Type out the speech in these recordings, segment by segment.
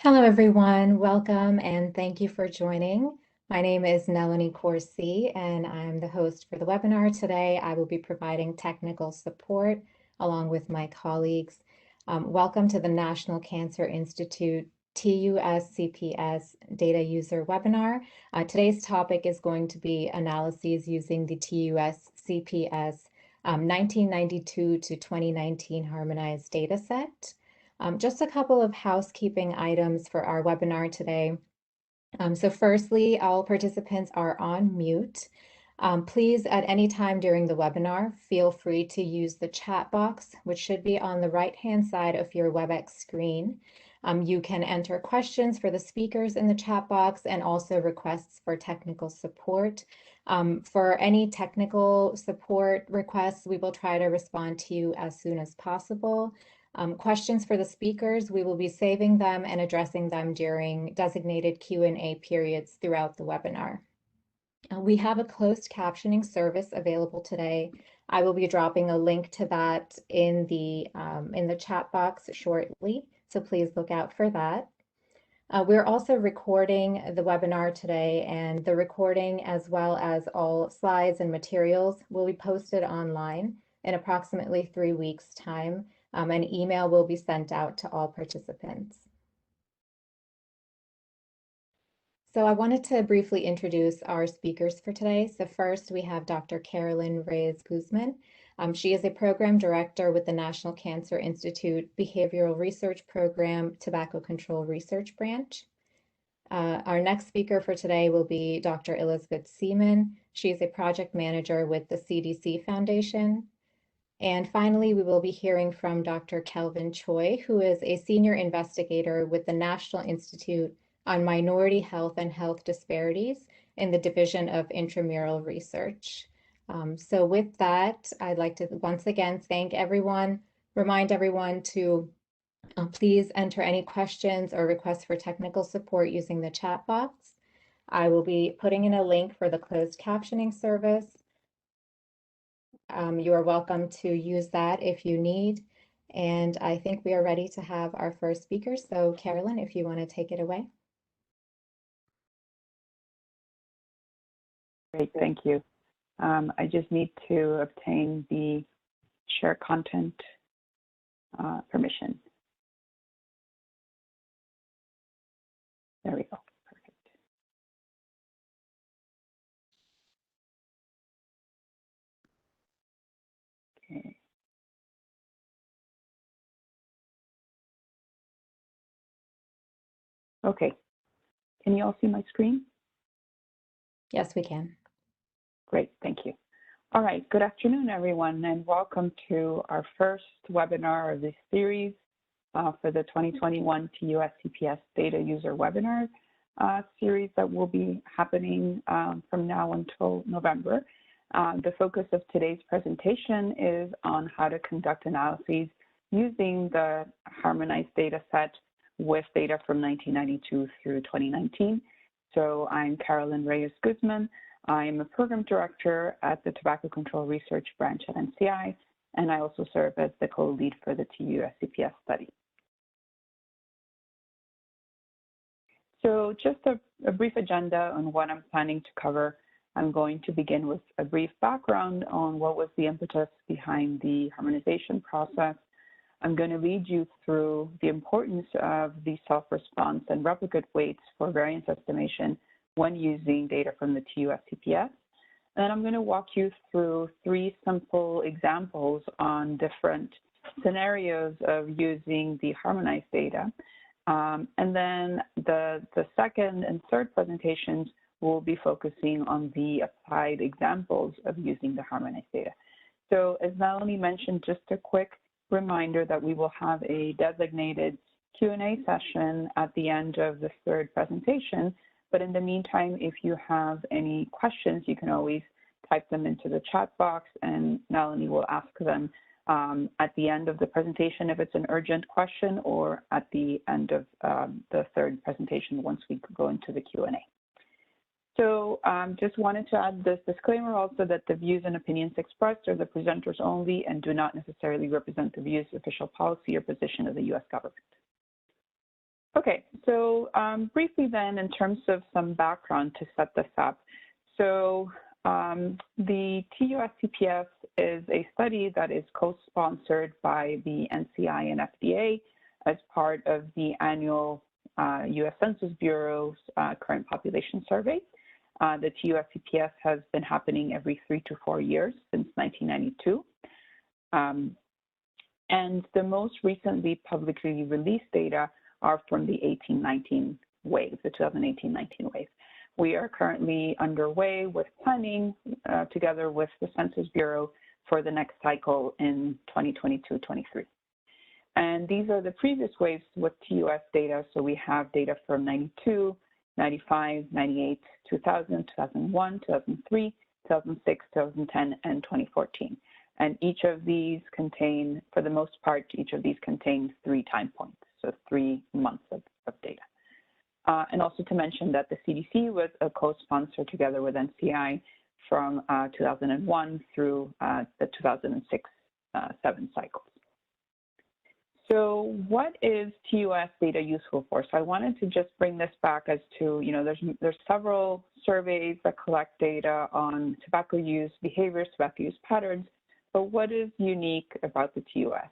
Hello, everyone. Welcome and thank you for joining. My name is Melanie Corsi, and I'm the host for the webinar today. I will be providing technical support along with my colleagues. Welcome to the National Cancer Institute TUS-CPS Data User Webinar. Today's topic is going to be analyses using the TUS-CPS 1992 to 2019 harmonized data set. Just a couple of housekeeping items for our webinar today. So firstly, all participants are on mute. Please, at any time during the webinar, feel free to use the chat box, which should be on the right-hand side of your WebEx screen. You can enter questions for the speakers in the chat box and also requests for technical support. For any technical support requests, we will try to respond to you as soon as possible. Questions for the speakers, we will be saving them and addressing them during designated Q&A periods throughout the webinar. We have a closed captioning service available today. I will be dropping a link to that in the chat box shortly, so please look out for that. We're also recording the webinar today, and the recording, as well as all slides and materials, will be posted online in approximately 3 weeks' time. An email will be sent out to all participants. So I wanted to briefly introduce our speakers for today. So first we have Dr. Carolyn Reyes-Guzman. She is a program director with the National Cancer Institute Behavioral Research Program Tobacco Control Research Branch. Our next speaker for today will be Dr. Elizabeth Seaman. She is a project manager with the CDC Foundation. And finally, we will be hearing from Dr. Kelvin Choi, who is a senior investigator with the National Institute on Minority Health and Health Disparities in the Division of Intramural Research. So with that, I'd like to once again thank everyone, remind everyone to please enter any questions or requests for technical support using the chat box. I will be putting in a link for the closed captioning service. You are welcome to use that if you need. And I think we are ready to have our first speaker. So Carolyn, if you want to take it away. Great, thank you. I just need to obtain the share content permission. There we go. Perfect. Okay. Okay. Can you all see my screen? Yes, we can. Great, thank you. All right, good afternoon, everyone, and welcome to our first webinar of this series for the 2021 TUS-CPS Data User Webinar series that will be happening from now until November. The focus of today's presentation is on how to conduct analyses using the harmonized data set with data from 1992 through 2019. So I'm Carolyn Reyes-Guzman. I'm a program director at the Tobacco Control Research Branch at NCI, and I also serve as the co-lead for the TUS-CPS study. So just a brief agenda on what I'm planning to cover. I'm going to begin with a brief background on what was the impetus behind the harmonization process. I'm going to lead you through the importance of the self-response and replicate weights for variance estimation when using data from the TUS-CPS. And I'm going to walk you through 3 simple examples on different scenarios of using the harmonized data. And then the second and third presentations will be focusing on the applied examples of using the harmonized data. So as Melanie mentioned, just a quick reminder that we will have a designated Q&A session at the end of the third presentation. But in the meantime, if you have any questions, you can always type them into the chat box and Melanie will ask them at the end of the presentation if it's an urgent question, or at the end of the third presentation once we go into the Q&A. So just wanted to add this disclaimer also that the views and opinions expressed are the presenters only and do not necessarily represent the views, official policy, or position of the U.S. government. Okay, so briefly then, in terms of some background to set this up. So the TUS-CPS is a study that is co-sponsored by the NCI and FDA as part of the annual U.S. Census Bureau's current population survey. The TUS-CPS has been happening every 3 to 4 years since 1992. And the most recently publicly released data are from the 18-19 wave, the 2018-19 wave. We are currently underway with planning together with the Census Bureau for the next cycle in 2022-23. And these are the previous waves with TUS data. So we have data from 92, 95, 98, 2000, 2001, 2003, 2006, 2010, and 2014. And each of these contain, for the most part, each of these contains 3 time points, so 3 months of data. And also to mention that the CDC was a co-sponsor together with NCI from 2001 through the 2006-7 cycles. So what is TUS data useful for? So I wanted to just bring this back as to, there's several surveys that collect data on tobacco use behaviors, tobacco use patterns, but what is unique about the TUS?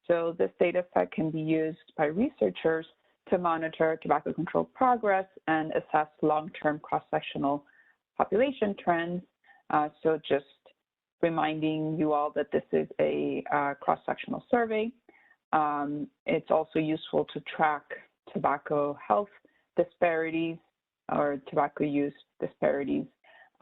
So this data set can be used by researchers to monitor tobacco control progress and assess long-term cross-sectional population trends. So just reminding you all that this is a cross-sectional survey. It's also useful to track tobacco health disparities or tobacco use disparities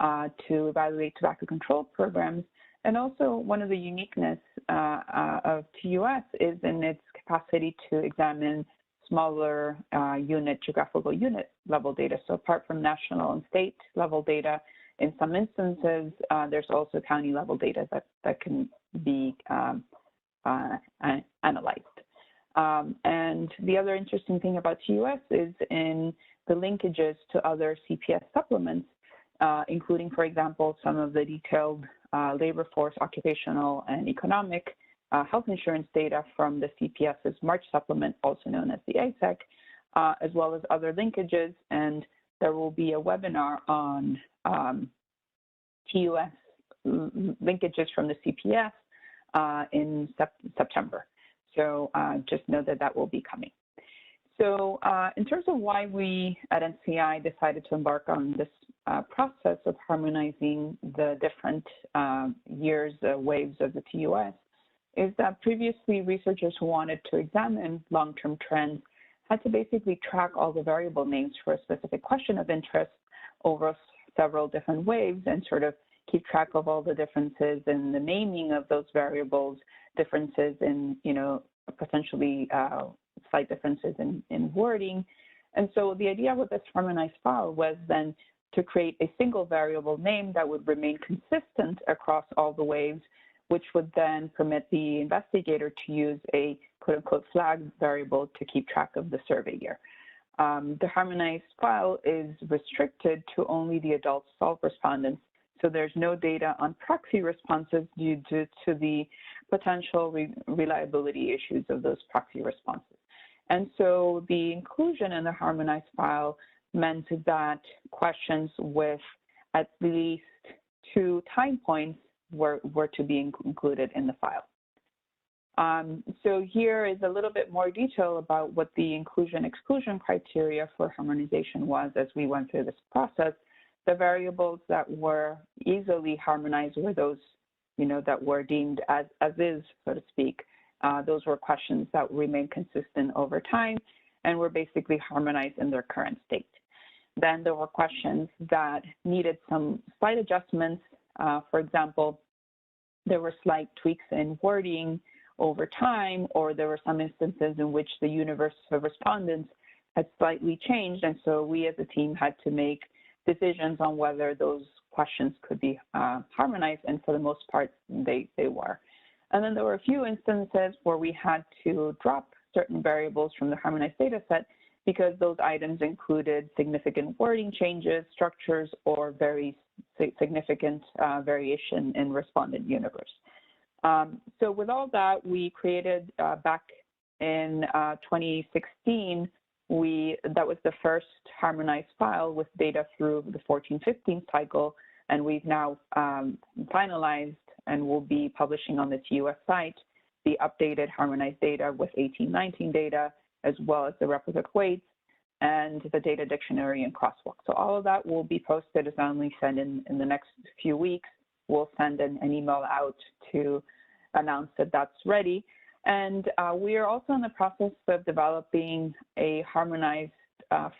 to evaluate tobacco control programs. And also one of the uniqueness of TUS is in its capacity to examine smaller geographical unit level data. So apart from national and state level data, in some instances, there's also county level data that can be analyzed. And the other interesting thing about TUS is in the linkages to other CPS supplements, including, for example, some of the detailed labor force, occupational, and economic health insurance data from the CPS's March supplement, also known as the ASEC, as well as other linkages. And there will be a webinar on TUS linkages from the CPS in September. So just know that that will be coming. So in terms of why we at NCI decided to embark on this process of harmonizing the different waves of the TUS, is that previously researchers who wanted to examine long-term trends had to basically track all the variable names for a specific question of interest over several different waves and sort of keep track of all the differences in the naming of those variables, differences in, potentially slight differences in wording. And so the idea with this harmonized file was then to create a single variable name that would remain consistent across all the waves, which would then permit the investigator to use a quote-unquote flag variable to keep track of the survey year. The harmonized file is restricted to only the adult SOLV respondents, so there's no data on proxy responses due to the potential reliability issues of those proxy responses. And so the inclusion in the harmonized file meant that questions with at least 2 time points were to be included in the file. So here is a little bit more detail about what the inclusion-exclusion criteria for harmonization was as we went through this process. The variables that were easily harmonized were those, that were deemed as is, so to speak. Those were questions that remained consistent over time and were basically harmonized in their current state. Then there were questions that needed some slight adjustments. For example, there were slight tweaks in wording over time, or there were some instances in which the universe of respondents had slightly changed. And so we as a team had to make decisions on whether those questions could be harmonized, and for the most part, they were. And then there were a few instances where we had to drop certain variables from the harmonized data set because those items included significant wording changes, structures, or very significant variation in respondent universe. So with all that, we created back in 2016 that was the first harmonized file with data through the 14-15 cycle, and we've now finalized and will be publishing on the TUS site the updated harmonized data with 18-19 data, as well as the replicate weights and the data dictionary and crosswalk. So all of that will be posted, as Emily said, in the next few weeks. We'll send an email out to announce that that's ready. And we are also in the process of developing a harmonized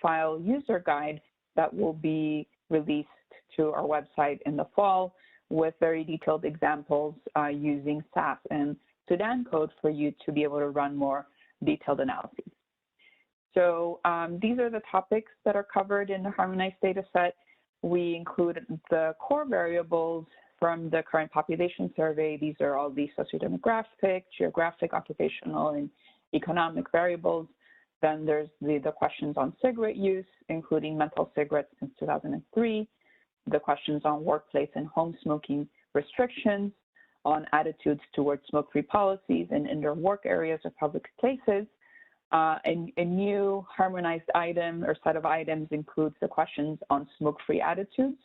file user guide that will be released to our website in the fall with very detailed examples using SAS and Sudan code for you to be able to run more detailed analyses. So these are the topics that are covered in the harmonized data set. We include the core variables from the current population survey. These are all the sociodemographic, geographic, occupational, and economic variables. Then there's the questions on cigarette use, including menthol cigarettes since 2003, the questions on workplace and home smoking restrictions, on attitudes towards smoke-free policies in indoor work areas or public places. A new harmonized item or set of items includes the questions on smoke-free attitudes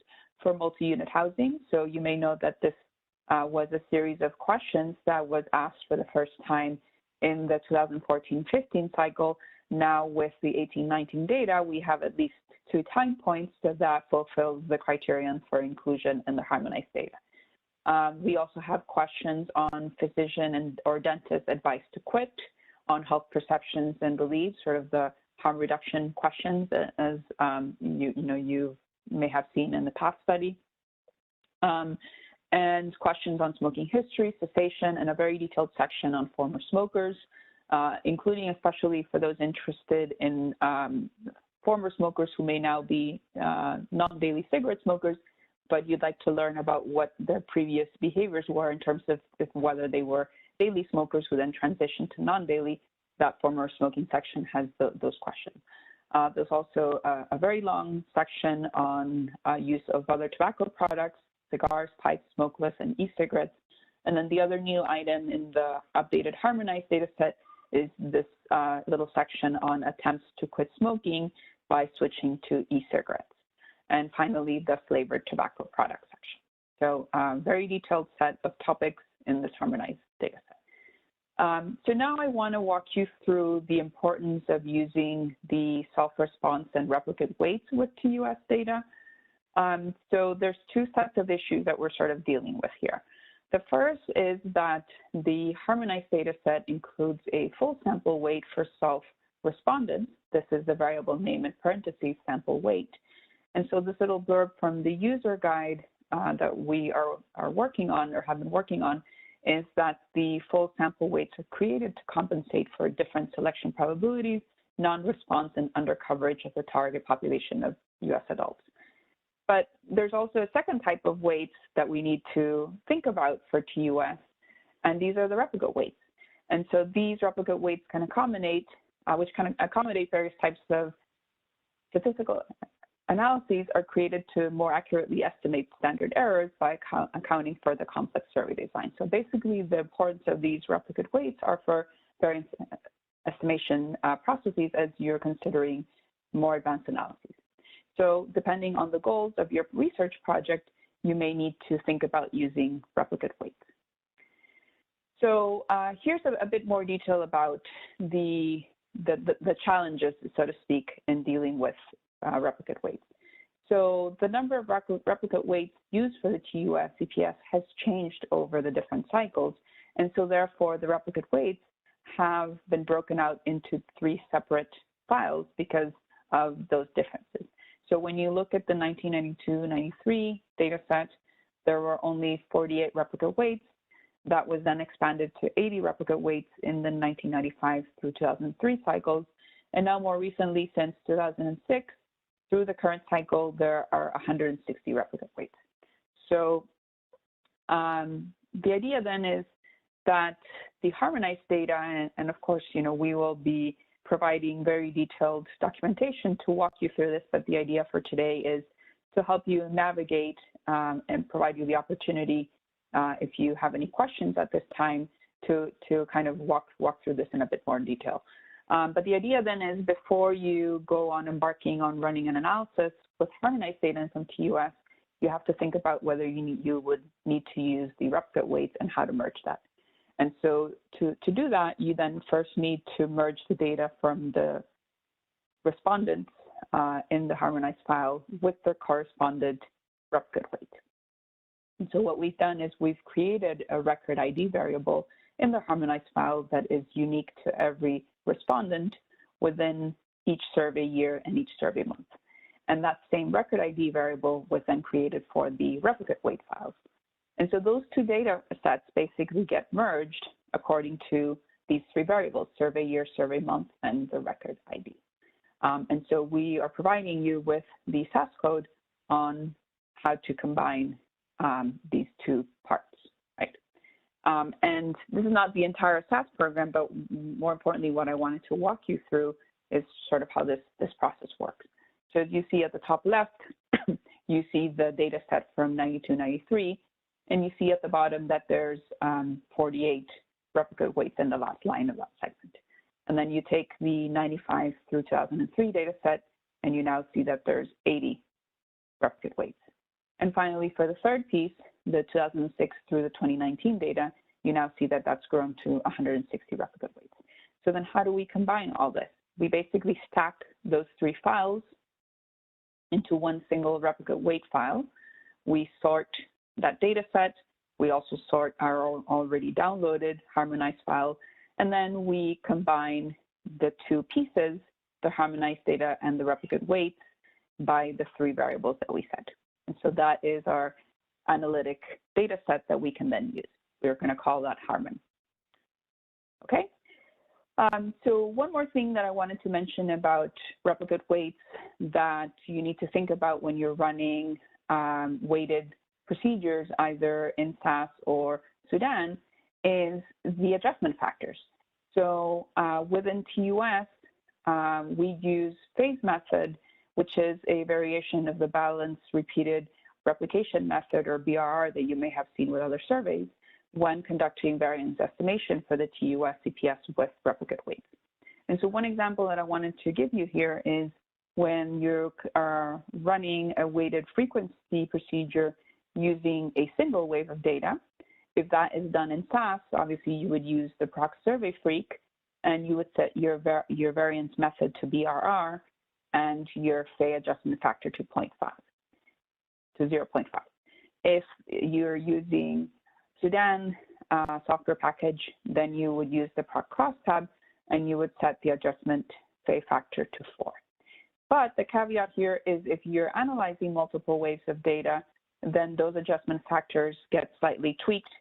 for multi-unit housing. So you may know that this was a series of questions that was asked for the first time in the 2014-15 cycle. Now with the 18-19 data, we have at least 2 time points that fulfills the criterion for inclusion in the harmonized data. We also have questions on physician or dentist advice to quit, on health perceptions and beliefs, sort of the harm reduction questions, as you may have seen in the past study, and questions on smoking history, cessation, and a very detailed section on former smokers, including especially for those interested in former smokers who may now be non-daily cigarette smokers, but you'd like to learn about what their previous behaviors were in terms of whether they were daily smokers who then transitioned to non-daily. That former smoking section has those questions. There's also a very long section on use of other tobacco products, cigars, pipes, smokeless, and e-cigarettes. And then the other new item in the updated harmonized data set is this little section on attempts to quit smoking by switching to e-cigarettes. And finally, the flavored tobacco product section. So very detailed set of topics in this harmonized data set. So now I want to walk you through the importance of using the self-response and replicate weights with TUS data. So there's 2 sets of issues that we're sort of dealing with here. The first is that the harmonized data set includes a full sample weight for self-respondents. This is the variable name in parentheses, sample weight. And so this little blurb from the user guide that we are working on or have been working on is that the full sample weights are created to compensate for different selection probabilities, non-response, and undercoverage of the target population of US adults. But there's also a second type of weights that we need to think about for TUS, and these are the replicate weights. And so these replicate weights can accommodate, various types of statistical analyses are created to more accurately estimate standard errors by accounting for the complex survey design. So basically, the importance of these replicate weights are for variance estimation processes as you're considering more advanced analyses. So depending on the goals of your research project, you may need to think about using replicate weights. So here's a bit more detail about the challenges, so to speak, in dealing with replicate weights. So the number of replicate weights used for the TUS CPS has changed over the different cycles, and so therefore the replicate weights have been broken out into 3 separate files because of those differences. So when you look at the 1992-93 data set, there were only 48 replicate weights. That was then expanded to 80 replicate weights in the 1995 through 2003 cycles. And now more recently, since 2006, through the current cycle, there are 160 replicate weights. So the idea then is that the harmonized data, and of course, we will be providing very detailed documentation to walk you through this, but the idea for today is to help you navigate and provide you the opportunity, if you have any questions at this time, to kind of walk through this in a bit more detail. But the idea then is before you go on embarking on running an analysis with harmonized data and some TUS, you have to think about whether you would need to use the replicate weights and how to merge that. And so to do that, you then first need to merge the data from the respondents in the harmonized file with their correspondent replicate weight. And so what we've done is we've created a record ID variable in the harmonized file that is unique to every respondent within each survey year and each survey month. And that same record ID variable was then created for the replicate weight files. And so those two data sets basically get merged according to these three variables: survey year, survey month, and the record ID. And so we are providing you with the SAS code on how to combine these two parts, right? And this is not the entire SAS program, but more importantly, what I wanted to walk you through is sort of how this process works. So as you see at the top left, you see the data set from 92, 93, and you see at the bottom that there's 48 replicate weights in the last line of that segment. And then you take the 95 through 2003 data set, and you now see that there's 80 replicate weights. And finally, for the third piece, the 2006 through the 2019 data, you now see that that's grown to 160 replicate weights. So then how do we combine all this? We basically stack those three files into one single replicate weight file. We sort that data set. We also sort our already downloaded harmonized file. And then we combine the two pieces, the harmonized data and the replicate weights, by the three variables that we set. And so that is our analytic data set that we can then use. We're going to call that Harmon. Okay. So one more thing that I wanted to mention about replicate weights that you need to think about when you're running weighted procedures, either in SAS or Sudan, is the adjustment factors. So within TUS, we use phase method, which is a variation of the balanced repeated replication method, or BRR, that you may have seen with other surveys when conducting variance estimation for the TUS CPS with replicate weights. And so one example that I wanted to give you here is when you are running a weighted frequency procedure using a single wave of data. If that is done in SAS, obviously you would use the proc survey freak, and you would set your variance method to BRR and your Fay adjustment factor to 0.5. If you're using Sudan software package, then you would use the proc crosstab and you would set the adjustment Fay factor to 4. But the caveat here is if you're analyzing multiple waves of data, then those adjustment factors get slightly tweaked.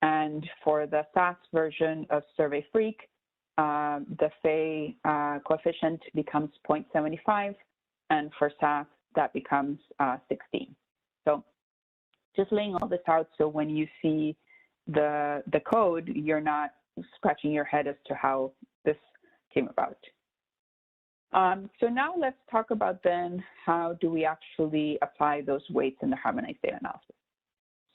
And for the SAS version of Survey Freak, the Fay coefficient becomes 0.75, and for SAS, that becomes 16. So just laying all this out so when you see the code, you're not scratching your head as to how this came about. So now let's talk about then how do we actually apply those weights in the harmonized data analysis.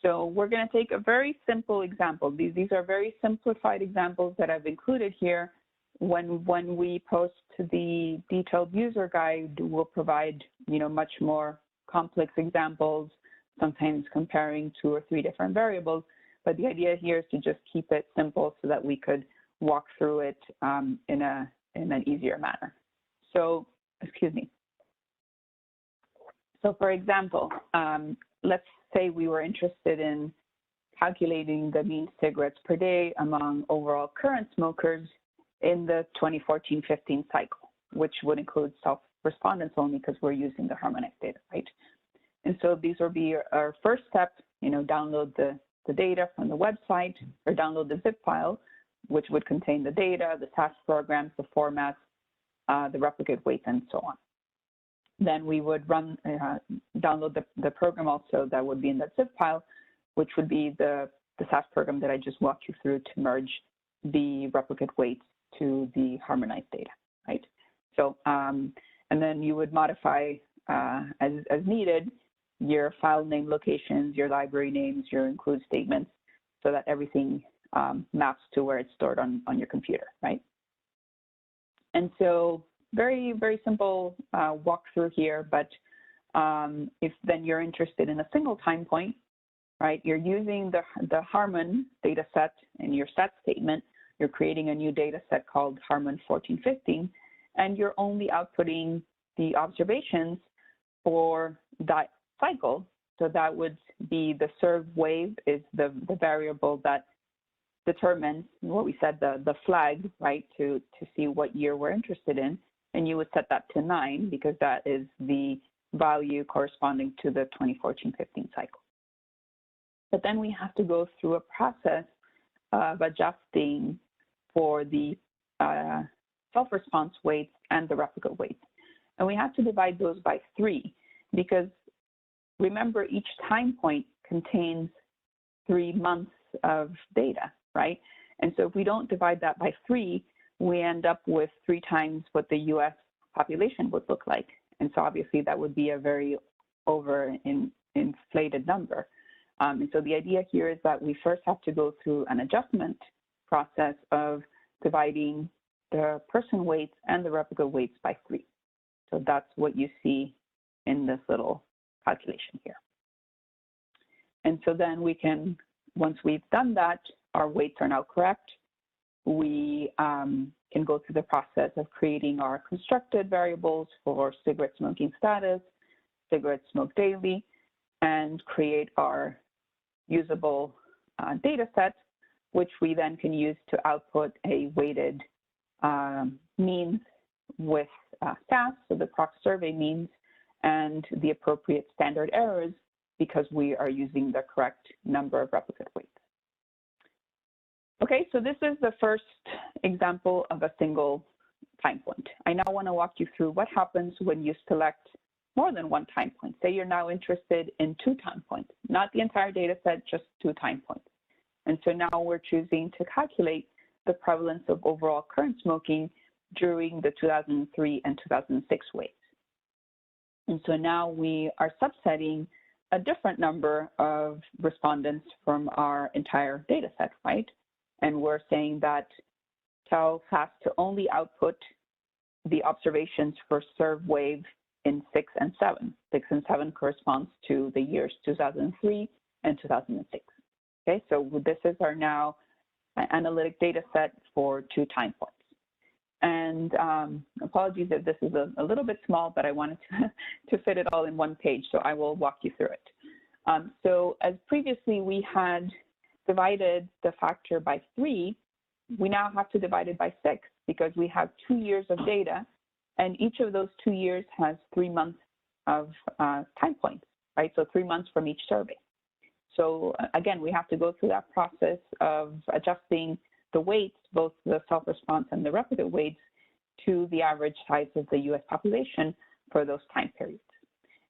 So we're going to take a very simple example. These are very simplified examples that I've included here. When we post the detailed user guide, we'll provide much more complex examples, sometimes comparing 2 or 3 different variables. But the idea here is to just keep it simple so that we could walk through it in an easier manner. So, excuse me. So for example, let's say we were interested in calculating the mean cigarettes per day among overall current smokers in the 2014-15 cycle, which would include self-respondents only because we're using the harmonized data, right? And so these will be our first step, download the data from the website, or download the zip file, which would contain the data, the SAS programs, the formats, the replicate weights, and so on. Then we would download the program also that would be in that zip file, which would be the SAS program that I just walked you through to merge the replicate weights to the harmonized data, right? So, and then you would modify as needed your file name locations, your library names, your include statements, so that everything maps to where it's stored on your computer, right? And so very, very simple walkthrough here, but if then you're interested in a single time point, right, you're using the Harman data set in your set statement, you're creating a new data set called Harman 1415, and you're only outputting the observations for that cycle. So that would be the served wave is the variable that determines what we said, the flag, right, to see what year we're interested in. And you would set that to 9 because that is the value corresponding to the 2014-15 cycle. But then we have to go through a process of adjusting for the self-response weights and the replicate weights. And we have to divide those by 3 because remember, each time point contains 3 months of data, right? And so if we don't divide that by 3, we end up with 3 times what the US population would look like. And so obviously that would be a very inflated number. And so the idea here is that we first have to go through an adjustment process of dividing the person weights and the replicate weights by 3. So that's what you see in this little calculation here. And so then we can, once we've done that, our weights are now correct. We can go through the process of creating our constructed variables for cigarette smoking status, cigarette smoked daily, and create our usable data set, which we then can use to output a weighted means with SAS, so the prox survey means, and the appropriate standard errors because we are using the correct number of replicate weights. Okay, so this is the first example of a single time point. I now want to walk you through what happens when you select more than one time point. Say you're now interested in 2 time points, not the entire data set, just 2 time points. And so now we're choosing to calculate the prevalence of overall current smoking during the 2003 and 2006 weights. And so now we are subsetting a different number of respondents from our entire data set, right? And we're saying that TELS has to only output the observations for served wave in 6 and 7. 6 and 7 corresponds to the years 2003 and 2006. Okay, so this is our now analytic data set for 2 time points. And apologies if this is a little bit small, but I wanted to fit it all in one page, so I will walk you through it. So as previously we had divided the factor by 3, we now have to divide it by 6 because we have 2 years of data, and each of those 2 years has 3 months of time points, right? So 3 months from each survey. So again, we have to go through that process of adjusting the weights, both the self-response and the replicate weights, to the average size of the US population for those time periods.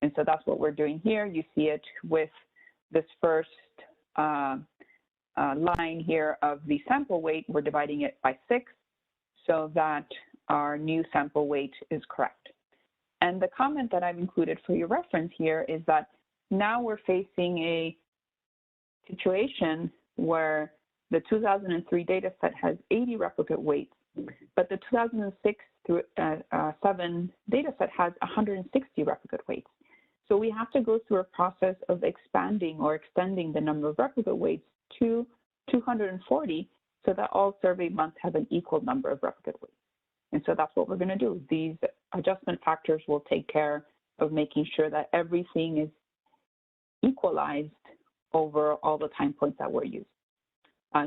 And so that's what we're doing here. You see it with this first line here of the sample weight. We're dividing it by 6 so that our new sample weight is correct. And the comment that I've included for your reference here is that now we're facing a situation where the 2003 data set has 80 replicate weights, but the 2006 through 7 data set has 160 replicate weights. So we have to go through a process of expanding or extending the number of replicate weights to 240 so that all survey months have an equal number of replicate weights. And so that's what we're going to do. These adjustment factors will take care of making sure that everything is equalized over all the time points that we're using.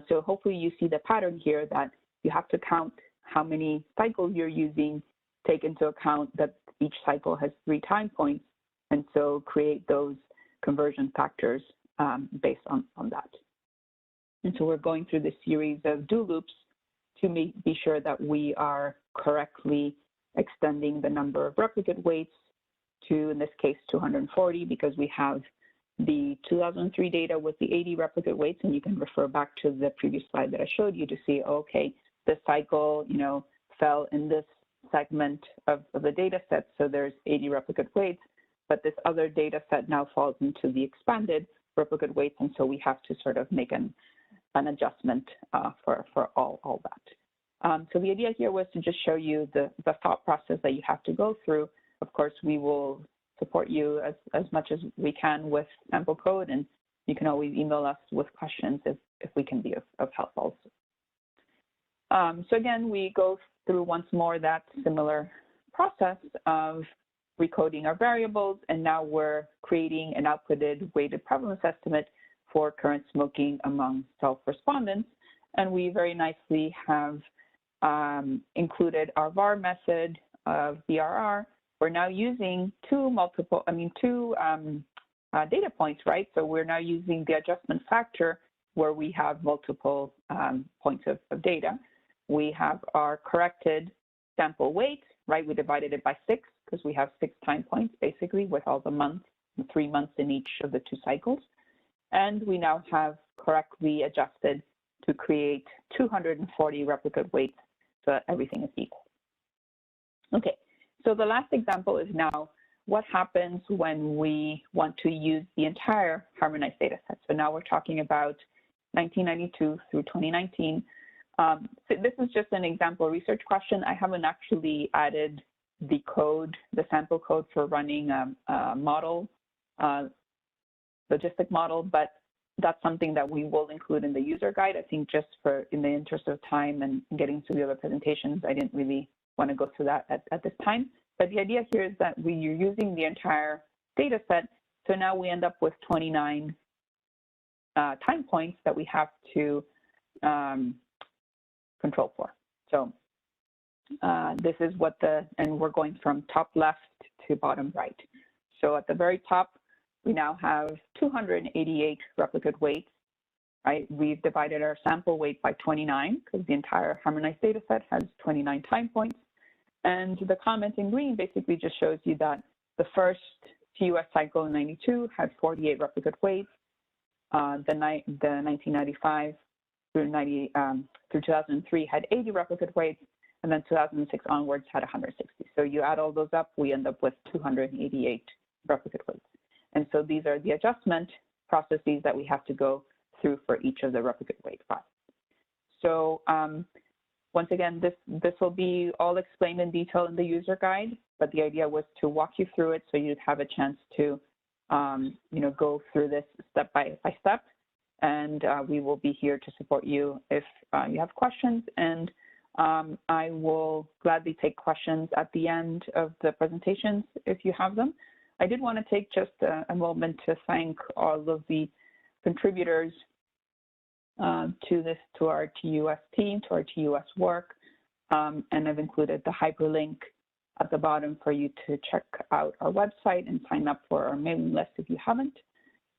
So hopefully you see the pattern here that you have to count how many cycles you're using, take into account that each cycle has 3 time points, and so create those conversion factors based on that. And so we're going through this series of do loops to be sure that we are correctly extending the number of replicate weights to, in this case, 240, because we have the 2003 data with the 80 replicate weights, and you can refer back to the previous slide that I showed you to see, okay, this cycle, fell in this segment of the data set, so there's 80 replicate weights, but this other data set now falls into the expanded replicate weights, and so we have to sort of make an adjustment for all that. So the idea here was to just show you the thought process that you have to go through. Of course, we will support you as much as we can with sample code, and you can always email us with questions if we can be of help also. So again, we go through once more that similar process of recoding our variables, and now we're creating an outputted weighted prevalence estimate for current smoking among self-respondents. And we very nicely have included our VAR method of VRR. We're now using two data points, right? So we're now using the adjustment factor where we have multiple points of data. We have our corrected sample weight, right? We divided it by 6 because we have 6 time points basically with all the months, 3 months in each of the 2 cycles. And we now have correctly adjusted to create 240 replicate weights so that everything is equal. Okay, so the last example is now what happens when we want to use the entire harmonized data set. So now we're talking about 1992 through 2019. So this is just an example research question. I haven't actually added the code, the sample code for running a model, logistic model, but that's something that we will include in the user guide. I think just in the interest of time and getting to the other presentations, I didn't really want to go through that at this time. But the idea here is that you're using the entire data set. So now we end up with 29 time points that we have to control for. So this is what and we're going from top left to bottom right. So at the very top, we now have 288 replicate weights, right? We've divided our sample weight by 29 because the entire harmonized data set has 29 time points. And the comment in green basically just shows you that the first TUS cycle in 92 had 48 replicate weights. The 1995 through 2003 had 80 replicate weights, and then 2006 onwards had 160. So you add all those up, we end up with 288 replicate weights. And so these are the adjustment processes that we have to go through for each of the replicate weight files. So once again, this will be all explained in detail in the user guide, but the idea was to walk you through it so you'd have a chance to go through this step by step. And we will be here to support you if you have questions. And I will gladly take questions at the end of the presentations if you have them. I did want to take just a moment to thank all of the contributors to our TUS team, to our TUS work. And I've included the hyperlink at the bottom for you to check out our website and sign up for our mailing list if you haven't.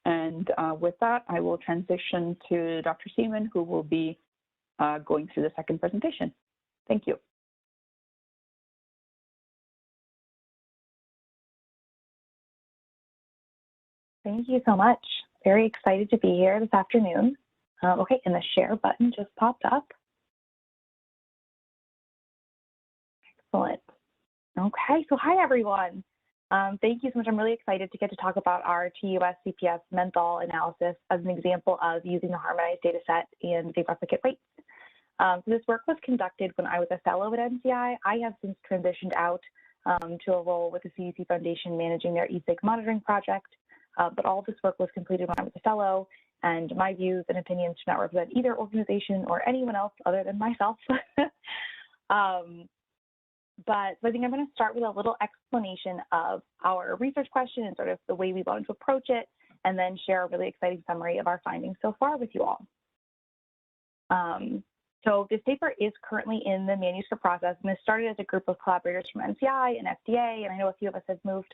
And with that, I will transition to Dr. Seaman, who will be going through the second presentation. Thank you. Thank you so much. Very excited to be here this afternoon. Okay, and the share button just popped up. Excellent. Okay, so hi everyone. Thank you so much. I'm really excited to get to talk about our TUS CPS menthol analysis as an example of using the harmonized data set and the replicate weights. So this work was conducted when I was a fellow at NCI. I have since transitioned out to a role with the CDC Foundation managing their e-cig monitoring project. But all of this work was completed when I was a fellow, and my views and opinions do not represent either organization or anyone else other than myself. But I think I'm going to start with a little explanation of our research question and sort of the way we wanted to approach it, and then share a really exciting summary of our findings so far with you all. So this paper is currently in the manuscript process, and this started as a group of collaborators from NCI and FDA, and I know a few of us have moved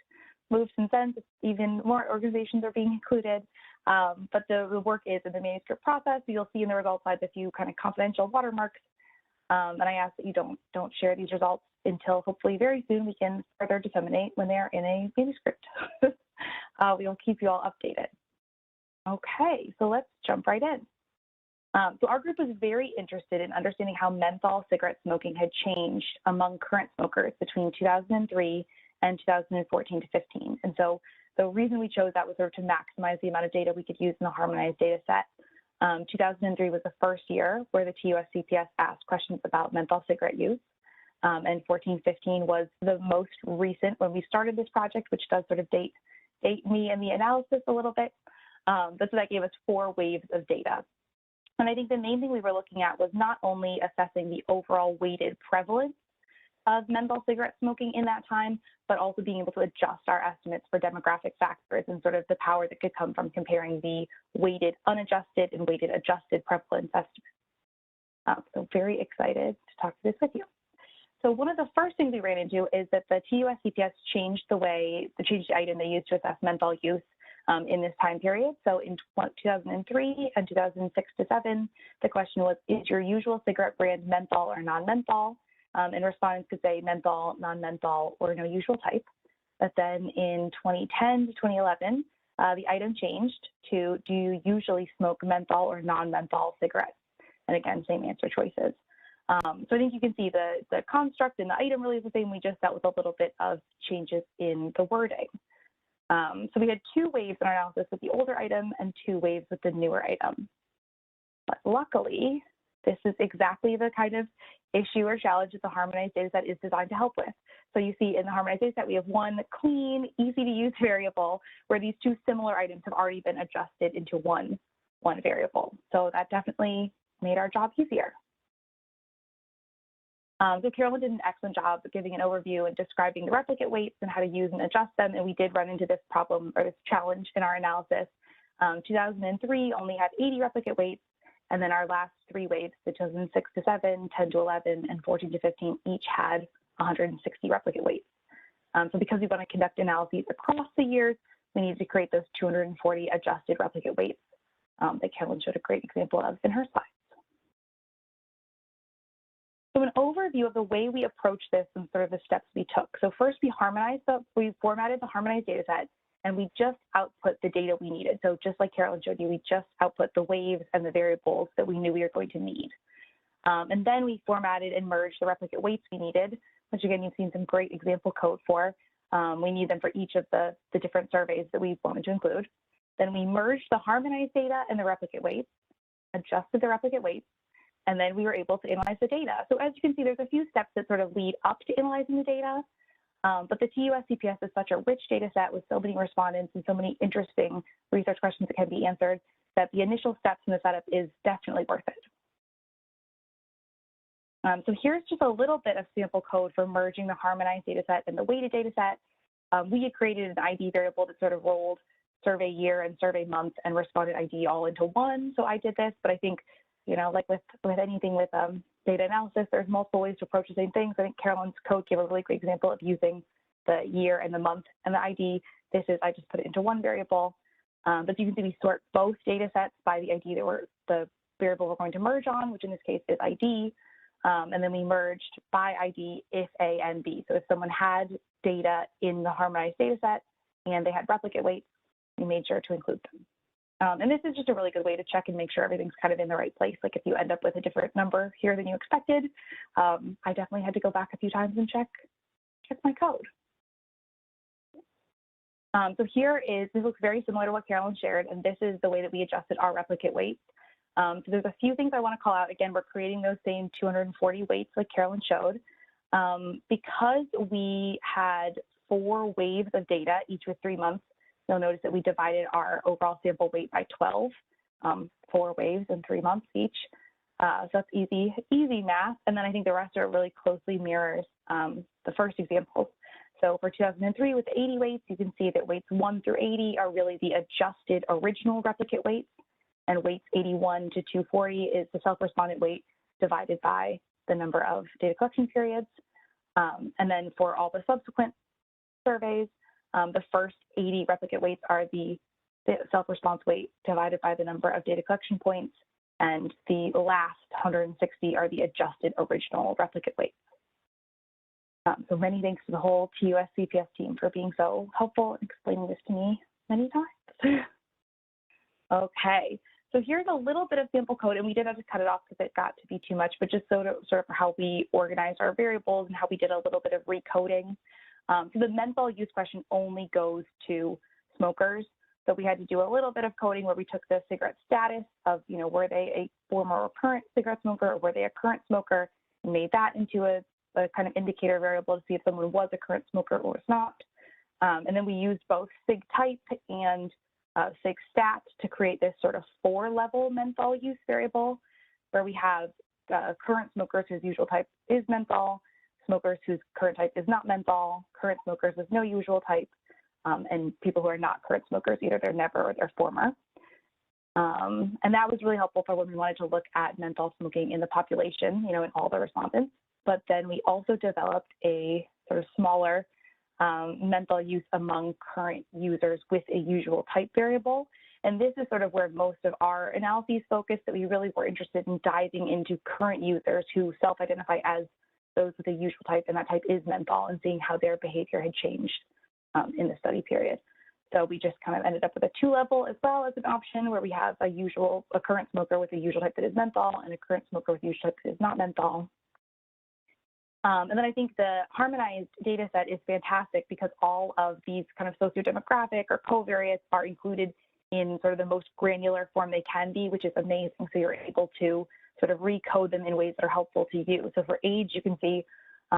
since then. Even more organizations are being included, but the work is in the manuscript process. You'll see in the results slides a few kind of confidential watermarks, and I ask that you don't share these results until hopefully very soon we can further disseminate when they are in a manuscript. We will keep you all updated. Okay, so let's jump right in. So our group was very interested in understanding how menthol cigarette smoking had changed among current smokers between 2003 and 2014 to 15. And so the reason we chose that was sort of to maximize the amount of data we could use in the harmonized data set. 2003 was the first year where the TUS-CPS asked questions about menthol cigarette use. And 14-15 was the most recent when we started this project, which does sort of date me and the analysis a little bit. But so that gave us 4 waves of data. And I think the main thing we were looking at was not only assessing the overall weighted prevalence of menthol cigarette smoking in that time, but also being able to adjust our estimates for demographic factors and sort of the power that could come from comparing the weighted unadjusted and weighted adjusted prevalence estimates. So very excited to talk to this with you. So one of the first things we ran into is that the TUS-CPS changed the item they used to assess menthol use in this time period. So in 2003 and 2006 to 7, the question was, is your usual cigarette brand menthol or non-menthol? And respondents could say menthol, non-menthol, or no usual type. But then in 2010 to 2011, the item changed to, do you usually smoke menthol or non-menthol cigarettes? And again, same answer choices. So I think you can see the construct and the item really is the same. We just dealt with a little bit of changes in the wording. So we had 2 waves in our analysis with the older item and 2 waves with the newer item. But luckily, this is exactly the kind of issue or challenge that the harmonized data set is designed to help with. So you see in the harmonized data set, we have one clean, easy to use variable where these 2 similar items have already been adjusted into one variable. So that definitely made our job easier. So Carolyn did an excellent job of giving an overview and describing the replicate weights and how to use and adjust them. And we did run into this problem or this challenge in our analysis. 2003 only had 80 replicate weights. And then our last 3 waves, the 2006 to 7, 10 to 11, and 14 to 15, each had 160 replicate weights. So because we want to conduct analyses across the years, we need to create those 240 adjusted replicate weights that Carolyn showed a great example of in her slides. So an overview of the way we approached this and sort of the steps we took. So first we formatted the harmonized data set, and we just output the data we needed. So just like Carolyn showed you, we just output the waves and the variables that we knew we were going to need. And then we formatted and merged the replicate weights we needed, which again, you've seen some great example code for. We need them for each of the different surveys that we wanted to include. Then we merged the harmonized data and the replicate weights, adjusted the replicate weights, and then we were able to analyze the data. So as you can see, there's a few steps that sort of lead up to analyzing the data. But the TUS-CPS is such a rich data set with so many respondents and so many interesting research questions that can be answered that the initial steps in the setup is definitely worth it. So here's just a little bit of sample code for merging the harmonized data set and the weighted data set. We had created an ID variable that sort of rolled survey year and survey month and respondent ID all into one. So I did this, but I think, you know, like with anything with data analysis, there's multiple ways to approach the same things. I think Carolyn's code gave a really great example of using the year and the month and the ID. I just put it into one variable. But you can see we sort both data sets by the ID the variable we're going to merge on, which in this case is ID. And then we merged by ID if A and B. So if someone had data in the harmonized data set and they had replicate weights, we made sure to include them. And this is just a really good way to check and make sure everything's kind of in the right place. Like if you end up with a different number here than you expected, I definitely had to go back a few times and check my code. So this looks very similar to what Carolyn shared, and this is the way that we adjusted our replicate weights. So there's a few things I want to call out. Again, we're creating those same 240 weights like Carolyn showed. Because we had 4 waves of data, each with 3 months, you'll notice that we divided our overall sample weight by 12, 4 waves and 3 months each. So that's easy math. And then I think the rest are really closely mirrors the first examples. So for 2003 with 80 weights, you can see that weights 1 through 80 are really the adjusted original replicate weights, and weights 81 to 240 is the self-respondent weight divided by the number of data collection periods. And then for all the subsequent surveys, the first 80 replicate weights are the self-response weight divided by the number of data collection points, and the last 160 are the adjusted original replicate weights. So many thanks to the whole TUS-CPS team for being so helpful in explaining this to me many times. Okay, so here's a little bit of sample code, and we did have to cut it off because it got to be too much, but just sort of for how we organized our variables and how we did a little bit of recoding. So the menthol use question only goes to smokers. So we had to do a little bit of coding where we took the cigarette status of, were they a former or current cigarette smoker, or were they a current smoker, and made that into a kind of indicator variable to see if someone was a current smoker or was not. And then we used both sig type and sig stat to create this sort of 4-level menthol use variable, where we have current smokers whose usual type is menthol, smokers whose current type is not menthol, current smokers with no usual type, and people who are not current smokers, either they're never or they're former. And that was really helpful for when we wanted to look at menthol smoking in the population, in all the respondents. But then we also developed a sort of smaller menthol use among current users with a usual type variable. And this is sort of where most of our analyses focused, that we really were interested in diving into current users who self-identify as those with a usual type, and that type is menthol, and seeing how their behavior had changed in the study period. So we just kind of ended up with a 2-level as well as an option, where we have a current smoker with a usual type that is menthol and a current smoker with a usual type that is not menthol. And then I think the harmonized data set is fantastic because all of these kind of sociodemographic or covariates are included in sort of the most granular form they can be, which is amazing. So you're able to sort of recode them in ways that are helpful to you. So for age, you can see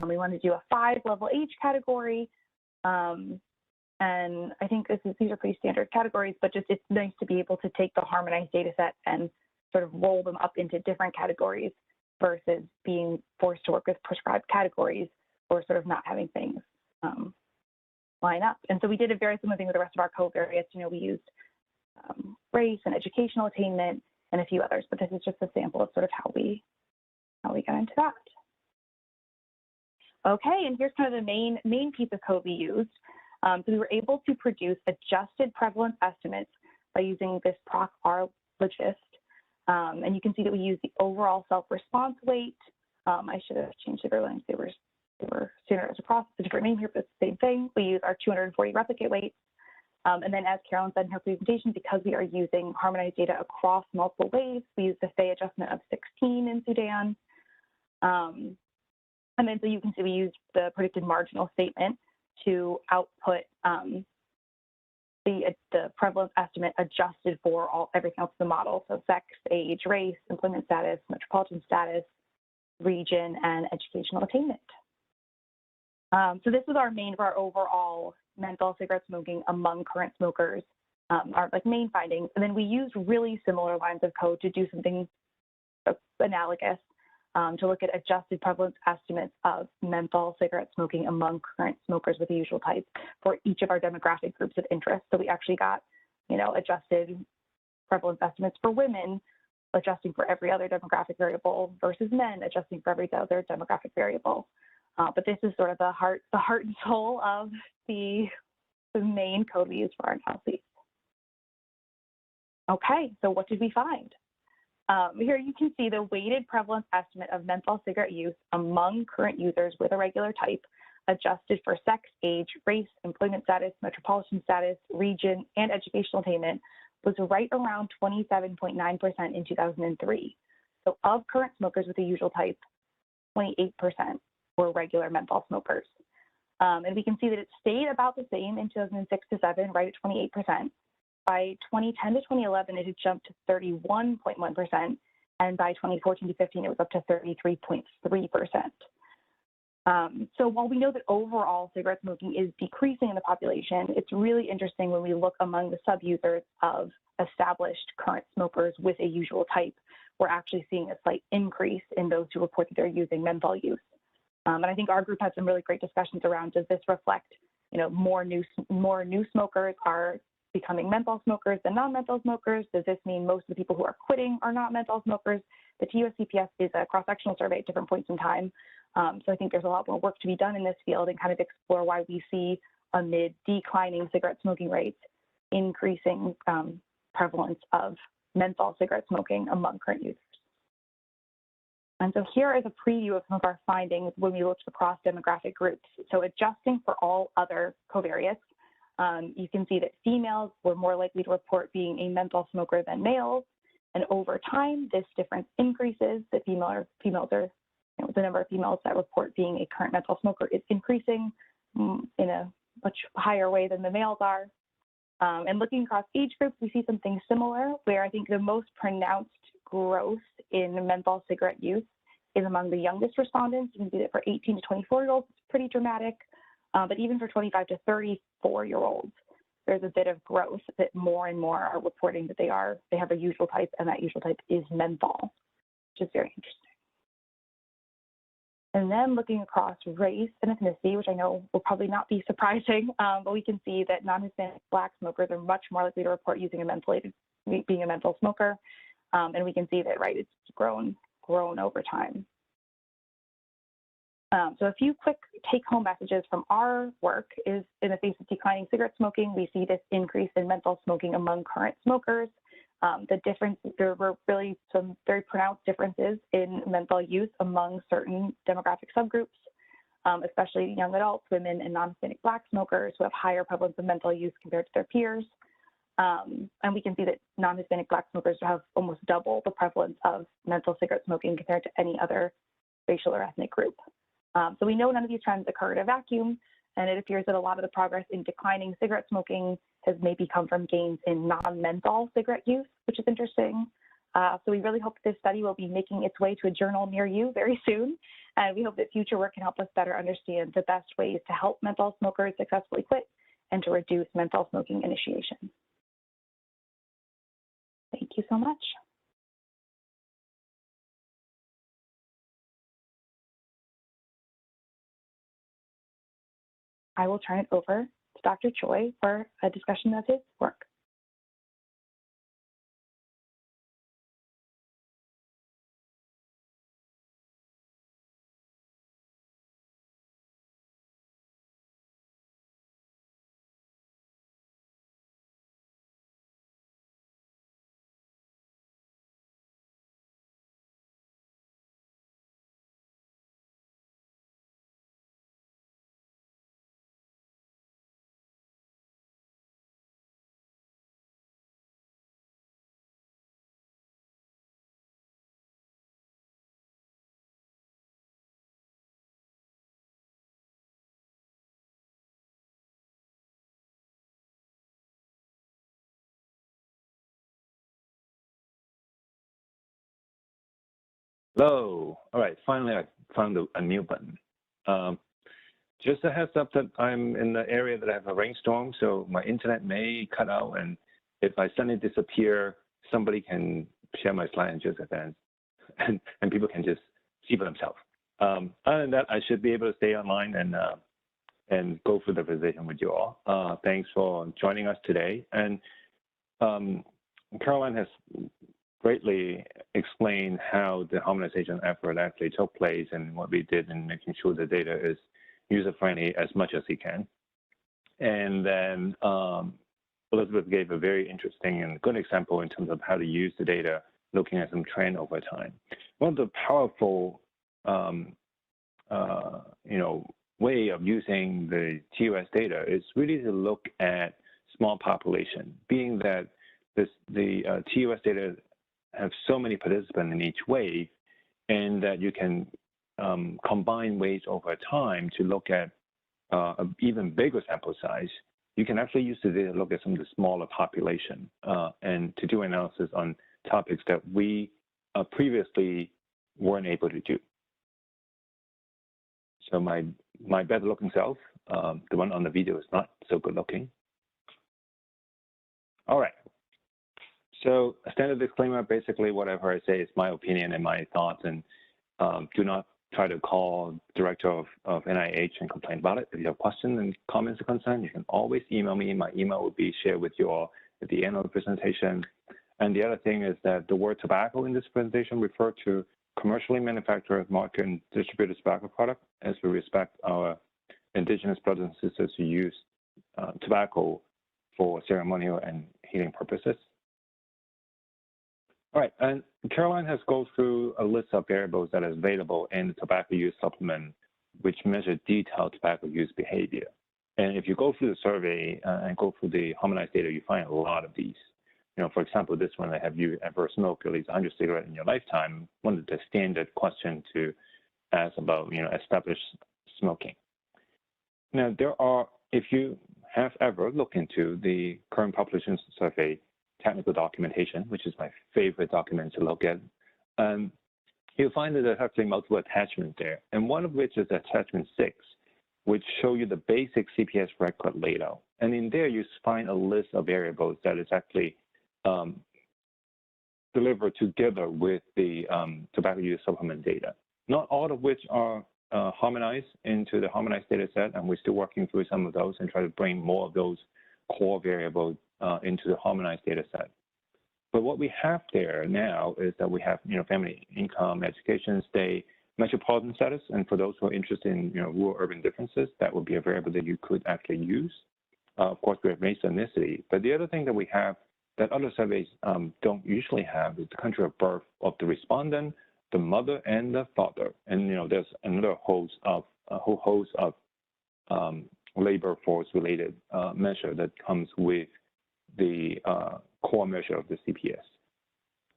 we want to do a 5-level age category. And I think these are pretty standard categories, but just it's nice to be able to take the harmonized data set and sort of roll them up into different categories versus being forced to work with prescribed categories or sort of not having things line up. And so we did a very similar thing with the rest of our covariates. We used race and educational attainment and a few others, but this is just a sample of sort of how we got into that. Okay, and here's kind of the main piece of code we used. So we were able to produce adjusted prevalence estimates by using this PROC-R logist. And you can see that we use the overall self-response weight. I should have changed the lines. They were standardized across the different name here, but it's the same thing. We use our 240 replicate weights. And then, as Carolyn said in her presentation, because we are using harmonized data across multiple waves, we use the Fay adjustment of 16 in Sudan. And then so you can see we used the predicted marginal statement to output the prevalence estimate adjusted for everything else in the model. So sex, age, race, employment status, metropolitan status, region, and educational attainment. So this was our overall menthol cigarette smoking among current smokers, our main findings. And then we used really similar lines of code to do something analogous, to look at adjusted prevalence estimates of menthol cigarette smoking among current smokers with the usual type for each of our demographic groups of interest. So we actually got, adjusted prevalence estimates for women, adjusting for every other demographic variable, versus men, adjusting for every other demographic variable. But this is sort of the heart and soul of the main code we use for our analyses. Okay, so what did we find? Here you can see the weighted prevalence estimate of menthol cigarette use among current users with a regular type, adjusted for sex, age, race, employment status, metropolitan status, region, and educational attainment, was right around 27.9% in 2003. So of current smokers with a usual type, 28% were regular menthol smokers. And we can see that it stayed about the same in 2006 to 7, right at 28%. By 2010 to 2011, it had jumped to 31.1%, and by 2014 to 15, it was up to 33.3%. So while we know that overall cigarette smoking is decreasing in the population, it's really interesting when we look among the sub-users of established current smokers with a usual type, we're actually seeing a slight increase in those who report that they're using menthol use. And I think our group had some really great discussions around, does this reflect, more new smokers are becoming menthol smokers than non-menthol smokers? Does this mean most of the people who are quitting are not menthol smokers? The TUS-CPS is a cross-sectional survey at different points in time. So I think there's a lot more work to be done in this field and kind of explore why we see, amid declining cigarette smoking rates, increasing prevalence of menthol cigarette smoking among current users. And so here is a preview of some of our findings when we looked across demographic groups. So adjusting for all other covariates, you can see that females were more likely to report being a menthol smoker than males. And over time, this difference increases. The the number of females that report being a current menthol smoker is increasing in a much higher way than the males are. And looking across age groups, we see something similar, where I think the most pronounced growth in menthol cigarette use is among the youngest respondents. You can see that for 18 to 24-year-olds, it's pretty dramatic. But even for 25 to 34-year-olds, there's a bit of growth that more and more are reporting that they have a usual type, and that usual type is menthol, which is very interesting. And then looking across race and ethnicity, which I know will probably not be surprising, but we can see that non-Hispanic Black smokers are much more likely to report using being a menthol smoker. And we can see that, right, it's grown over time. So a few quick take-home messages from our work is, in the face of declining cigarette smoking, we see this increase in menthol smoking among current smokers. There were really some very pronounced differences in menthol use among certain demographic subgroups, especially young adults, women, and non-Hispanic Black smokers who have higher prevalence of menthol use compared to their peers. And we can see that non-Hispanic Black smokers have almost double the prevalence of menthol cigarette smoking compared to any other racial or ethnic group. So we know none of these trends occur in a vacuum, and it appears that a lot of the progress in declining cigarette smoking has maybe come from gains in non-menthol cigarette use, which is interesting. So we really hope this study will be making its way to a journal near you very soon, and we hope that future work can help us better understand the best ways to help menthol smokers successfully quit and to reduce menthol smoking initiation. Thank you so much. I will turn it over to Dr. Choi for a discussion of his work. Hello. All right, finally I found a mute button. Just a heads up that I'm in the area that I have a rainstorm, so my internet may cut out, and if I suddenly disappear, somebody can share my slide and just advance, and people can just see for themselves. Other than that, I should be able to stay online and go through the presentation with you all. Thanks for joining us today. And Caroline has greatly explained how the harmonization effort actually took place and what we did in making sure the data is user-friendly as much as he can. And then Elizabeth gave a very interesting and good example in terms of how to use the data, looking at some trend over time. One of the powerful way of using the TOS data is really to look at small population, being that the TOS data have so many participants in each wave, and that you can combine waves over time to look at an even bigger sample size. You can actually use the data to look at some of the smaller population and to do analysis on topics that we previously weren't able to do. So my better looking self, the one on the video is not so good looking. All right. So a standard disclaimer, basically whatever I say is my opinion and my thoughts, and do not try to call director of NIH and complain about it. If you have questions and comments or concerns, you can always email me. My email will be shared with you all at the end of the presentation. And the other thing is that the word tobacco in this presentation refer to commercially manufactured, marketed, and distributed tobacco product, as we respect our indigenous brothers and sisters who use tobacco for ceremonial and healing purposes. All right, and Caroline has gone through a list of variables that is available in the tobacco use supplement, which measure detailed tobacco use behavior. And if you go through the survey and go through the harmonized data, you find a lot of these. You know, for example, this one, I have you ever smoked at least 100 cigarettes in your lifetime? One of the standard questions to ask about, established smoking. Now, there are, if you have ever looked into the current population survey technical documentation, which is my favorite document to look at, you'll find that there's actually multiple attachments there, and one of which is attachment 6, which show you the basic CPS record layout. And in there, you find a list of variables that is actually delivered together with the tobacco use supplement data. Not all of which are harmonized into the harmonized data set, and we're still working through some of those and try to bring more of those core variables into the harmonized data set. But what we have there now is that we have, family income, education, state, metropolitan status, and for those who are interested in, rural-urban differences, that would be a variable that you could actually use. Of course, we have race and ethnicity, but the other thing that we have that other surveys don't usually have is the country of birth of the respondent, the mother, and the father. And there's another whole host of labor force-related measure that comes with the core measure of the CPS.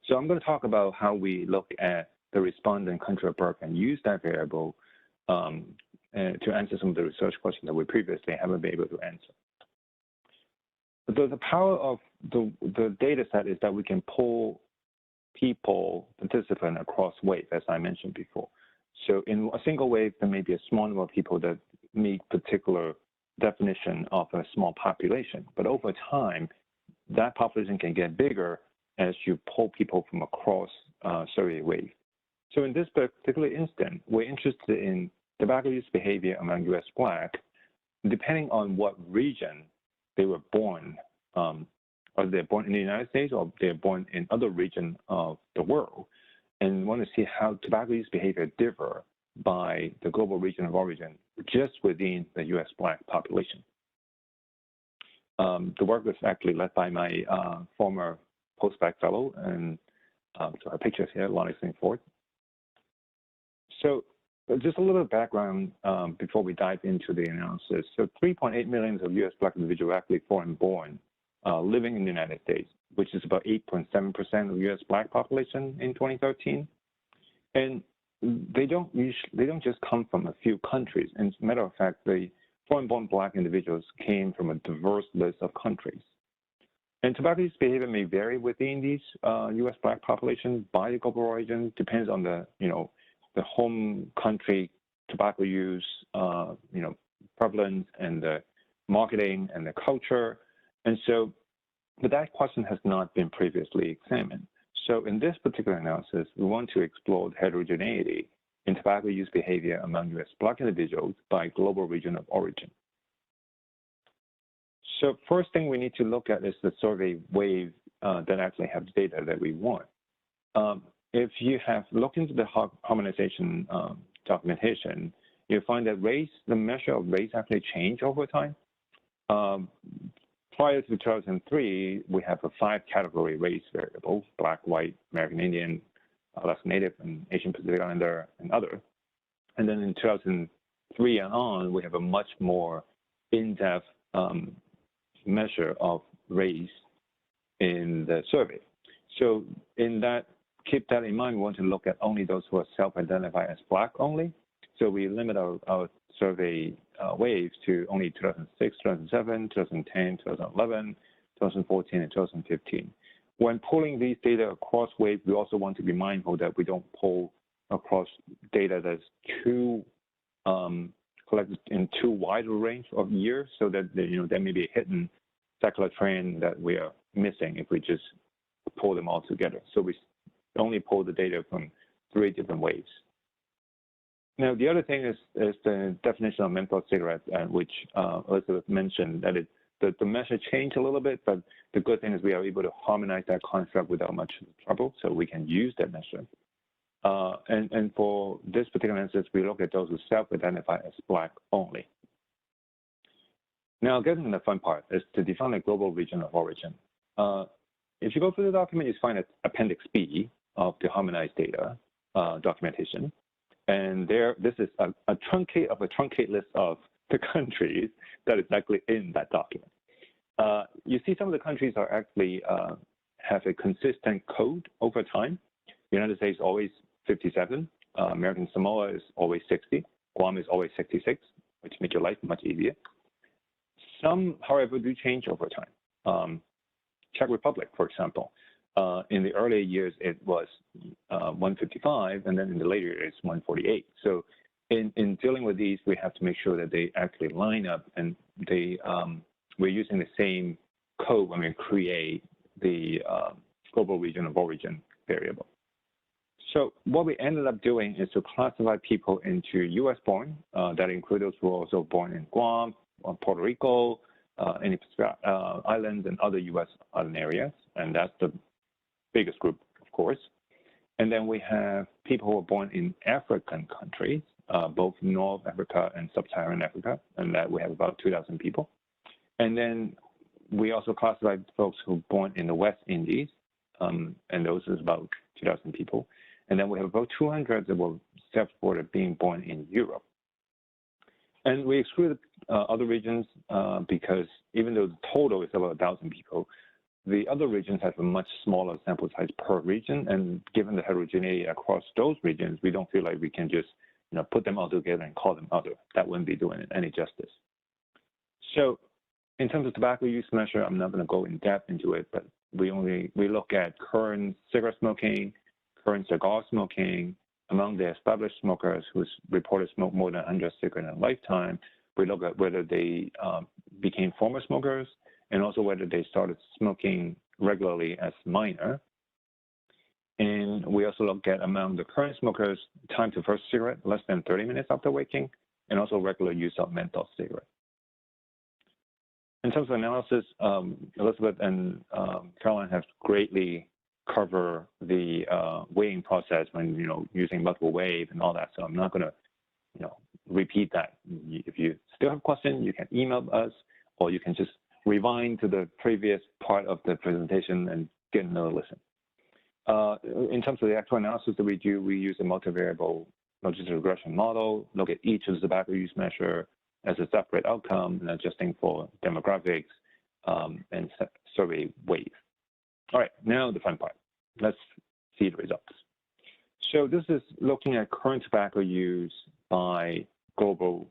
So I'm going to talk about how we look at the respondent country of birth and use that variable to answer some of the research questions that we previously haven't been able to answer. The power of the data set is that we can pull participants across wave, as I mentioned before. So in a single wave, there may be a small number of people that meet particular definition of a small population, but over time, that population can get bigger as you pull people from across survey wave. So in this particular instance, we're interested in tobacco use behavior among U.S. Black, depending on what region they were born, or they're born in the United States or they're born in other regions of the world, and want to see how tobacco use behavior differ by the global region of origin just within the U.S. Black population. The work was actually led by my former postbac fellow, and so our pictures here, Lonnie Singford. So just a little background before we dive into the analysis. So 3.8 million of U.S. Black individuals actually foreign-born living in the United States, which is about 8.7% of U.S. Black population in 2013. And they don't just come from a few countries. And as a matter of fact, the foreign-born Black individuals came from a diverse list of countries. And tobacco use behavior may vary within these U.S. Black populations by the global origin, depends on the the home country tobacco use, prevalence and the marketing and the culture. And so, but that question has not been previously examined. So in this particular analysis, we want to explore the heterogeneity in tobacco use behavior among U.S. Black individuals by global region of origin. So first thing we need to look at is the survey wave that actually have data that we want. If you have looked into the harmonization documentation, you'll find that race, the measure of race actually changed over time. Prior to 2003, we have a 5-category race variable: Black, White, American Indian, Alaska Native, and Asian Pacific Islander, and other. And then in 2003 and on, we have a much more in-depth measure of race in the survey. So in that, keep that in mind, we want to look at only those who are self-identify as Black only. So we limit our survey waves to only 2006, 2007, 2010, 2011, 2014, and 2015. When pulling these data across waves, we also want to be mindful that we don't pull across data that's too collected in too wide a range of years, so that there may be a hidden secular trend that we are missing if we just pull them all together. So we only pull the data from 3 different waves. Now, the other thing is the definition of menthol cigarette, which Elizabeth mentioned, that the measure changed a little bit, but the good thing is we are able to harmonize that concept without much trouble, so we can use that measure. And for this particular analysis, we look at those who self-identify as Black only. Now, getting to the fun part is to define a global region of origin. If you go through the document, you find Appendix B of the harmonized data documentation. And this is a truncate list of the countries that is actually in that document. You see some of the countries are actually have a consistent code over time. United States always 57. American Samoa is always 60. Guam is always 66, which makes your life much easier. Some, however, do change over time. Czech Republic, for example, in the earlier years, it was 155, and then in the later years, 148. So in dealing with these, we have to make sure that they actually line up and we're using the same code when we create the global region of origin variable. So what we ended up doing is to classify people into US born, that include those who are also born in Guam, or Puerto Rico, any Pacific islands and other US island areas, and that's the biggest group, of course. And then we have people who are born in African countries, both North Africa and Sub-Saharan Africa, and that we have about 2,000 people. And then we also classified folks who are born in the West Indies, and those is about 2,000 people. And then we have about 200 that were self-reported being born in Europe. And we excluded other regions because even though the total is about 1,000 people, the other regions have a much smaller sample size per region. And given the heterogeneity across those regions, we don't feel like we can just put them all together and call them other. That wouldn't be doing it any justice. So in terms of tobacco use measure, I'm not going to go in depth into it, but we look at current cigarette smoking, current cigar smoking. Among the established smokers who's reported smoke more than 100 cigarettes in a lifetime, we look at whether they became former smokers and also whether they started smoking regularly as minor. And we also look at among the current smokers, time to first cigarette, less than 30 minutes after waking, and also regular use of menthol cigarette. In terms of analysis, Elizabeth and Caroline have greatly cover the weighing process when using multiple wave and all that. So I'm not going to repeat that. If you still have questions, you can email us, or you can just rewind to the previous part of the presentation and get another listen. In terms of the actual analysis that we do, we use a multivariable logistic regression model, look at each of the tobacco use measure as a separate outcome and adjusting for demographics and survey weight. All right, now the fun part. Let's see the results. So this is looking at current tobacco use by global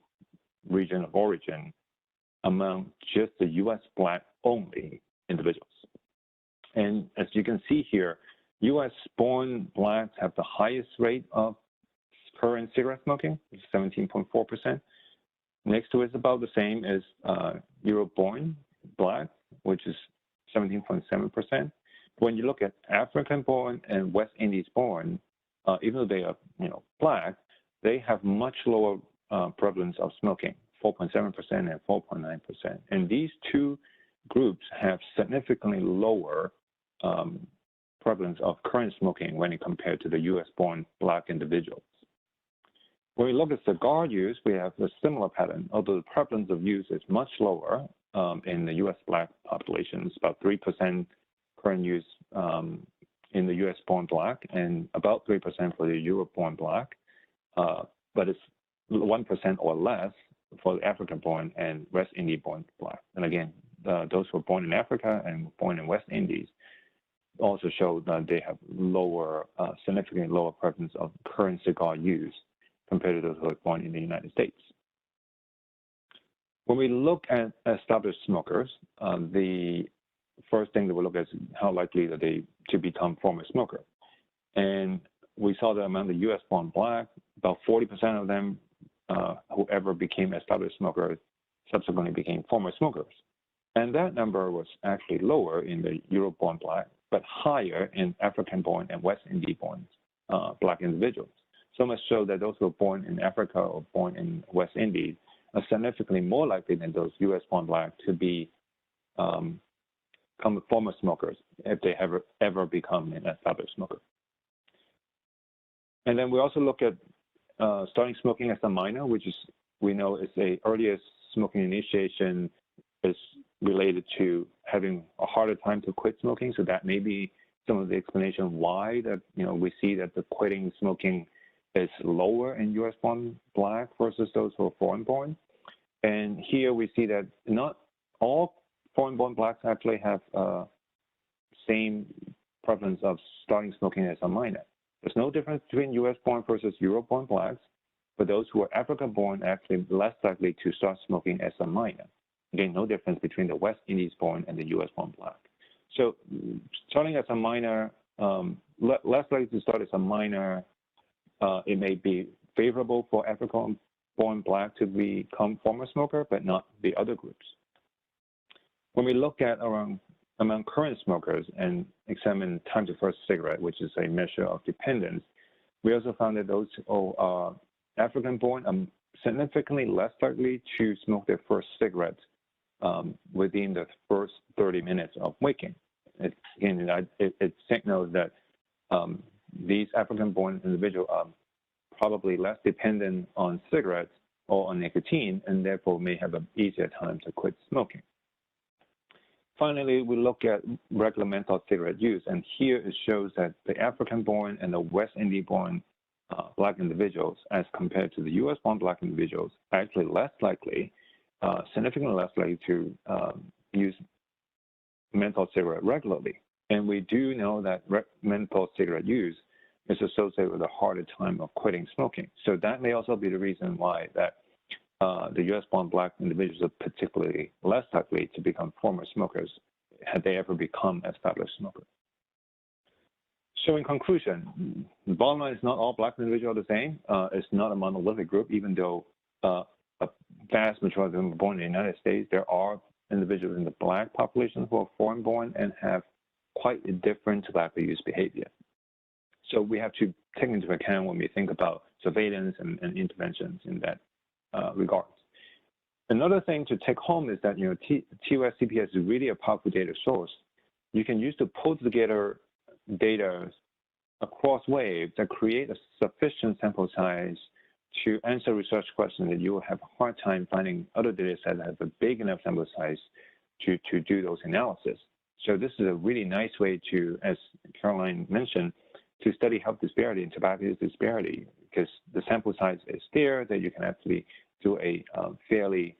region of origin among just the US Black only individuals. And as you can see here, US born Blacks have the highest rate of current cigarette smoking, 17.4%. Next to it is about the same as Europe born Black, which is 17.7%. When you look at African born and West Indies born, even though they are Black, they have much lower prevalence of smoking, 4.7% and 4.9%. And these two groups have significantly lower prevalence of current smoking when compared to the US born Black individuals. When we look at cigar use, we have a similar pattern, although the prevalence of use is much lower in the US Black population. It's about 3% current use in the US born Black and about 3% for the Europe born Black, but it's 1% or less for the African born and West Indies born Black. And again, those who are born in Africa and born in West Indies also show that they have lower, significantly lower prevalence of current cigar use compared to those who are born in the United States. When we look at established smokers, the first thing that we look at is how likely are they to become former smoker. And we saw that among the US born Black, about 40% of them whoever became established smokers subsequently became former smokers. And that number was actually lower in the Europe born Black, but higher in African born and West Indies born Black individuals. So much so that those who are born in Africa or born in West Indies are significantly more likely than those US born Black to be former smokers if they ever become an established smoker. And then we also look at starting smoking as a minor, which is, we know is the earliest smoking initiation is related to having a harder time to quit smoking. So that may be some of the explanation why that, we see that the quitting smoking is lower in US born Black versus those who are foreign born. And here we see that not all foreign born Blacks actually have same prevalence of starting smoking as a minor. There's no difference between US born versus Europe born Blacks, but those who are African born actually less likely to start smoking as a minor. again, no difference between the West Indies born and the US born black. So starting as a minor, less likely to start as a minor, it may be favorable for African born black to become former smoker, but not the other groups. When we look at among current smokers and examine time to first cigarette, which is a measure of dependence, we also found that those who are African born are significantly less likely to smoke their first cigarette within the first 30 minutes of waking. It signals that these African-born individuals are probably less dependent on cigarettes or on nicotine, and therefore may have an easier time to quit smoking. Finally, we look at regular menthol cigarette use, and here it shows that the African-born and the West Indian-born black individuals, as compared to the US-born black individuals, are actually less likely, significantly less likely to use menthol cigarette regularly. And we do know that menthol cigarette use is associated with a harder time of quitting smoking. So that may also be the reason why that the US-born black individuals are particularly less likely to become former smokers had they ever become established smokers. So in conclusion, the bottom line is not all black individuals are the same. It's not a monolithic group, even though a vast majority of them are born in the United States. There are individuals in the black population who are foreign born and have quite a different tobacco use behavior. So we have to take into account when we think about surveillance and interventions in that regard. Another thing to take home is that TOS CPS is really a powerful data source. You can use to pull together data across waves that create a sufficient sample size to answer research questions that you will have a hard time finding other data sets that have a big enough sample size to do those analysis. So this is a really nice way to, as Caroline mentioned, to study health disparity and tobacco use disparity, because the sample size is there that you can actually do a fairly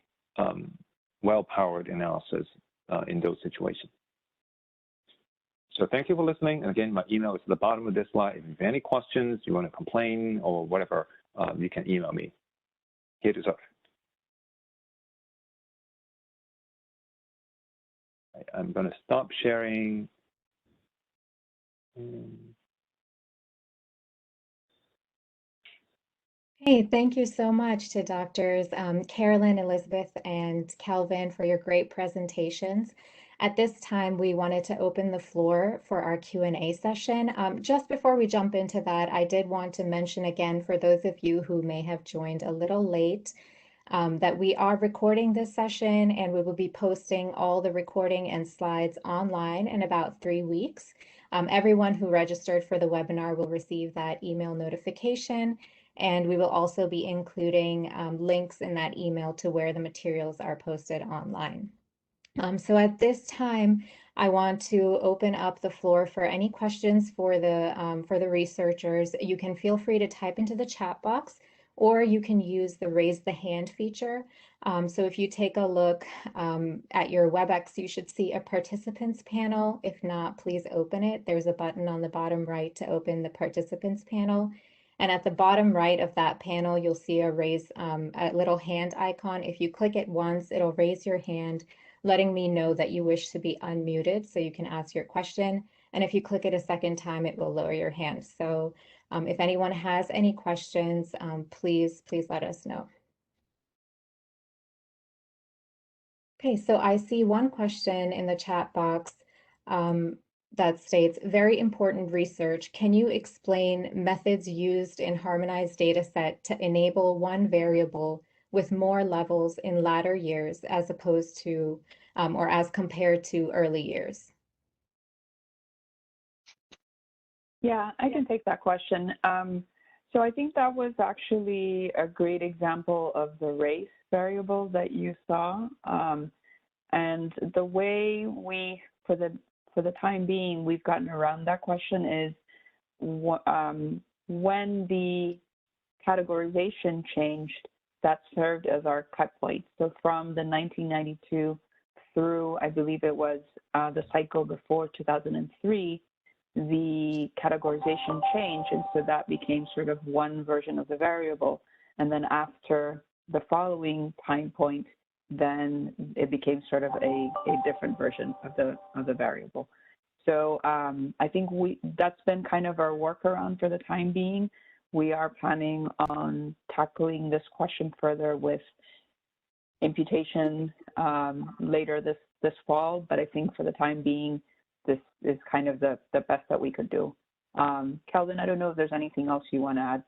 well-powered analysis in those situations. So thank you for listening. And again, my email is at the bottom of this slide. If you have any questions, you want to complain or whatever, you can email me. Here to serve. I'm going to stop sharing. Hey, thank you so much to Doctors Carolyn, Elizabeth, and Kelvin for your great presentations. At this time, we wanted to open the floor for our Q&A session. Just before we jump into that, I did want to mention again, for those of you who may have joined a little late, that we are recording this session and we will be posting all the recording and slides online in about 3 weeks. Everyone who registered for the webinar will receive that email notification, and we will also be including links in that email to where the materials are posted online. So at this time, I want to open up the floor for any questions for the researchers. You can feel free to type into the chat box, or you can use the raise the hand feature. So if you take a look at your WebEx, you should see a participants panel. If not, please open it. There's a button on the bottom right to open the participants panel. And at the bottom right of that panel, you'll see a little hand icon. If you click it once, it'll raise your hand, letting me know that you wish to be unmuted so you can ask your question. And if you click it a second time, it will lower your hand. So if anyone has any questions, please let us know. Okay, so I see one question in the chat box that states, very important research. Can you explain methods used in harmonized data set to enable one variable with more levels in latter years as opposed to, or as compared to early years? Yeah, I can take that question. So I think that was actually a great example of the race variable that you saw. And the way we, for the time being, we've gotten around that question is when the categorization changed, that served as our cut point. So from the 1992 through, I believe it was the cycle before 2003, the categorization changed, and so that became sort of one version of the variable. And then after the following time point, then it became sort of a different version of the variable. So I think that's been kind of our workaround for the time being. We are planning on tackling this question further with imputation later this fall, but I think for the time being, this is kind of the best that we could do. Kelvin, I don't know if there's anything else you want to add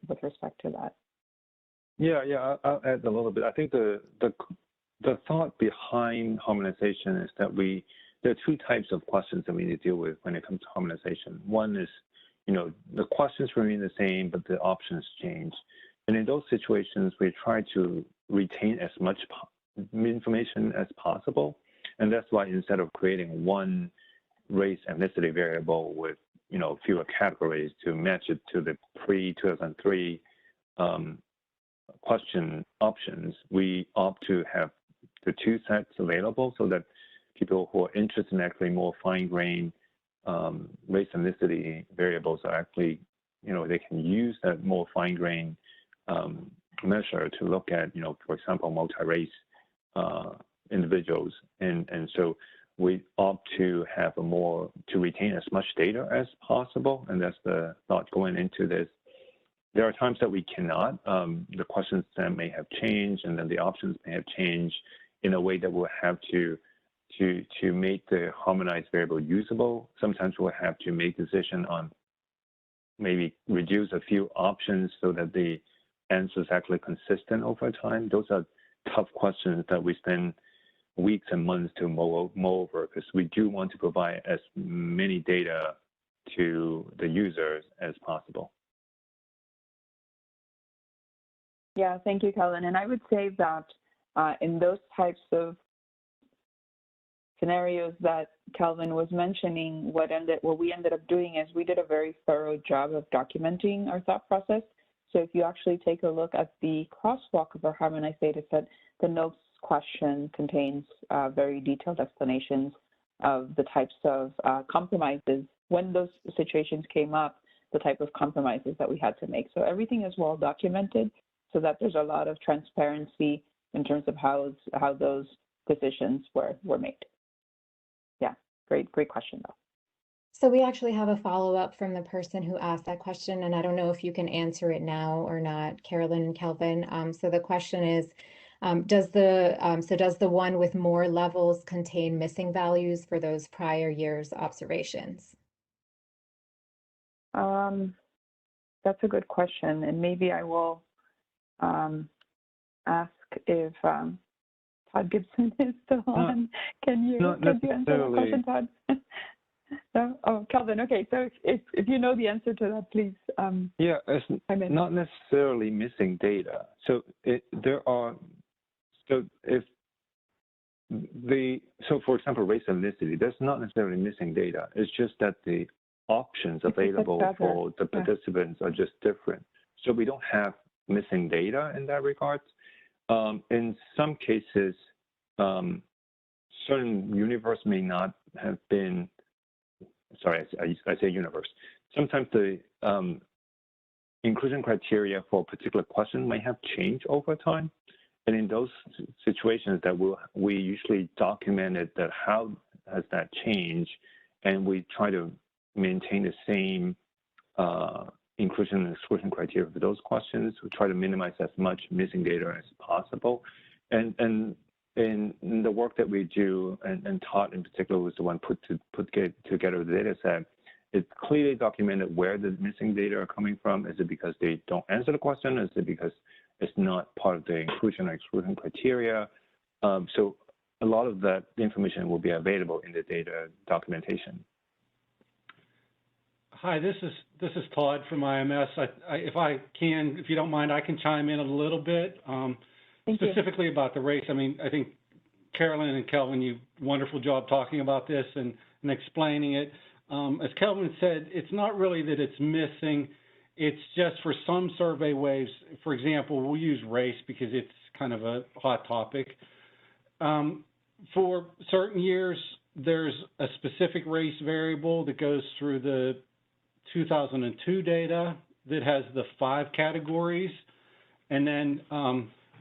with respect to that. Yeah, I'll add a little bit. I think the thought behind harmonization is that there are two types of questions that we need to deal with when it comes to harmonization. One is, the questions remain the same, but the options change. And in those situations, we try to retain as much information as possible. And that's why instead of creating one race ethnicity variable with, fewer categories to match it to the pre-2003 question options, we opt to have the two sets available so that people who are interested in actually more fine-grained race ethnicity variables are actually, they can use that more fine-grained measure to look at, for example, multi-race individuals. And so we opt to have to retain as much data as possible. And that's the thought going into this. There are times that we cannot. The questions then may have changed, and then the options may have changed in a way that we'll have to make the harmonized variable usable. Sometimes we'll have to make decision on maybe reduce a few options so that the answer is actually consistent over time. Those are tough questions that we spend weeks and months to mull over, because we do want to provide as many data to the users as possible. Yeah, thank you, Kelvin. And I would say that in those types of scenarios that Kelvin was mentioning, what we ended up doing is we did a very thorough job of documenting our thought process. So if you actually take a look at the crosswalk of our harmonized data set, the notes question contains very detailed explanations of the types of compromises, when those situations came up, the type of compromises that we had to make. So everything is well documented so that there's a lot of transparency in terms of how those decisions were made. Yeah, great question though. So we actually have a follow-up from the person who asked that question, and I don't know if you can answer it now or not, Carolyn and Kelvin. So the question is, does the one with more levels contain missing values for those prior year's observations? That's a good question, and maybe I will ask if Todd Gibson is still on. Can you answer that question, Todd? No? Oh, Kelvin, okay. So if you know the answer to that, please. Yeah, it's not necessarily missing data. So for example, race and ethnicity, that's not necessarily missing data. It's just that the options available for the participants are just different. So we don't have missing data in that regard. In some cases, certain universe may not have been, sorry, I say universe. Sometimes the inclusion criteria for a particular question may have changed over time. And in those situations that we usually document it, that how has that changed, and we try to maintain the same inclusion and exclusion criteria for those questions. We try to minimize as much missing data as possible. And in the work that we do, and Todd in particular was the one put together the data set, it's clearly documented where the missing data are coming from. Is it because they don't answer the question? Is it because it's not part of the inclusion or exclusion criteria? So a lot of that information will be available in the data documentation. Hi, this is Todd from IMS. If you don't mind, I can chime in a little bit, specifically about the race. I mean, I think Carolyn and Kelvin, you wonderful job talking about this and explaining it. As Kelvin said, it's not really that it's missing. It's just for some survey waves, for example, we'll use race because it's kind of a hot topic. For certain years, there's a specific race variable that goes through the 2002 data that has the 5 categories. And then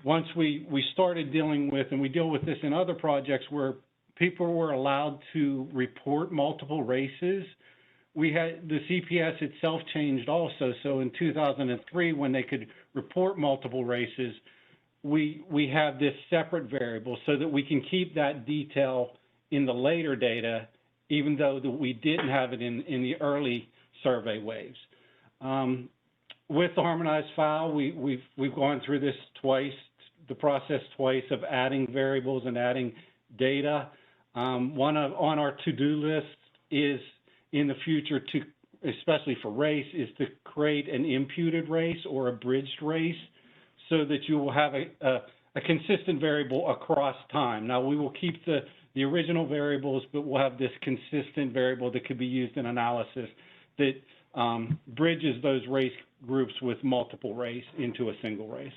once we started dealing with, and we deal with this in other projects where people were allowed to report multiple races, we had the CPS itself changed also. So in 2003, when they could report multiple races, we have this separate variable so that we can keep that detail in the later data, even though that we didn't have it in the early survey waves. With the harmonized file, we've gone through this twice, the process twice of adding variables and adding data. One on our to-do list is in the future to, especially for race, is to create an imputed race or a bridged race so that you will have a consistent variable across time. Now, we will keep the original variables, but we'll have this consistent variable that could be used in analysis that bridges those race groups with multiple race into a single race.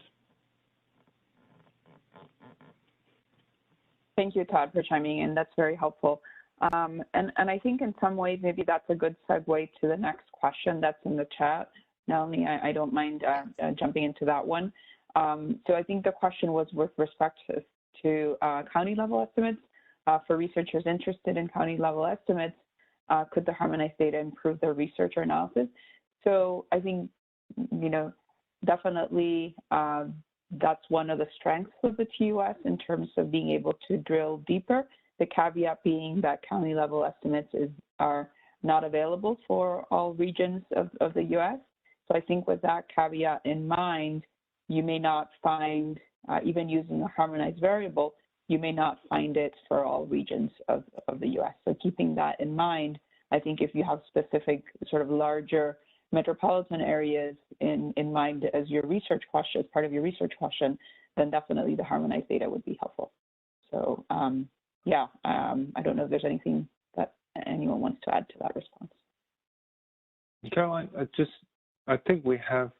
Thank you, Todd, for chiming in. That's very helpful. And I think in some ways, maybe that's a good segue to the next question that's in the chat. Melanie, I don't mind jumping into that one. So I think the question was with respect to county level estimates. For researchers interested in county level estimates, could the harmonized data improve their research or analysis? So I think, definitely that's one of the strengths of the TUS in terms of being able to drill deeper. The caveat being that county level estimates are not available for all regions of the US. So I think with that caveat in mind, you may not find, even using a harmonized variable, you may not find it for all regions of the US. So keeping that in mind, I think if you have specific sort of larger metropolitan areas in mind as your research question, as part of your research question, then definitely the harmonized data would be helpful. So I don't know if there's anything that anyone wants to add to that response. Caroline, I think are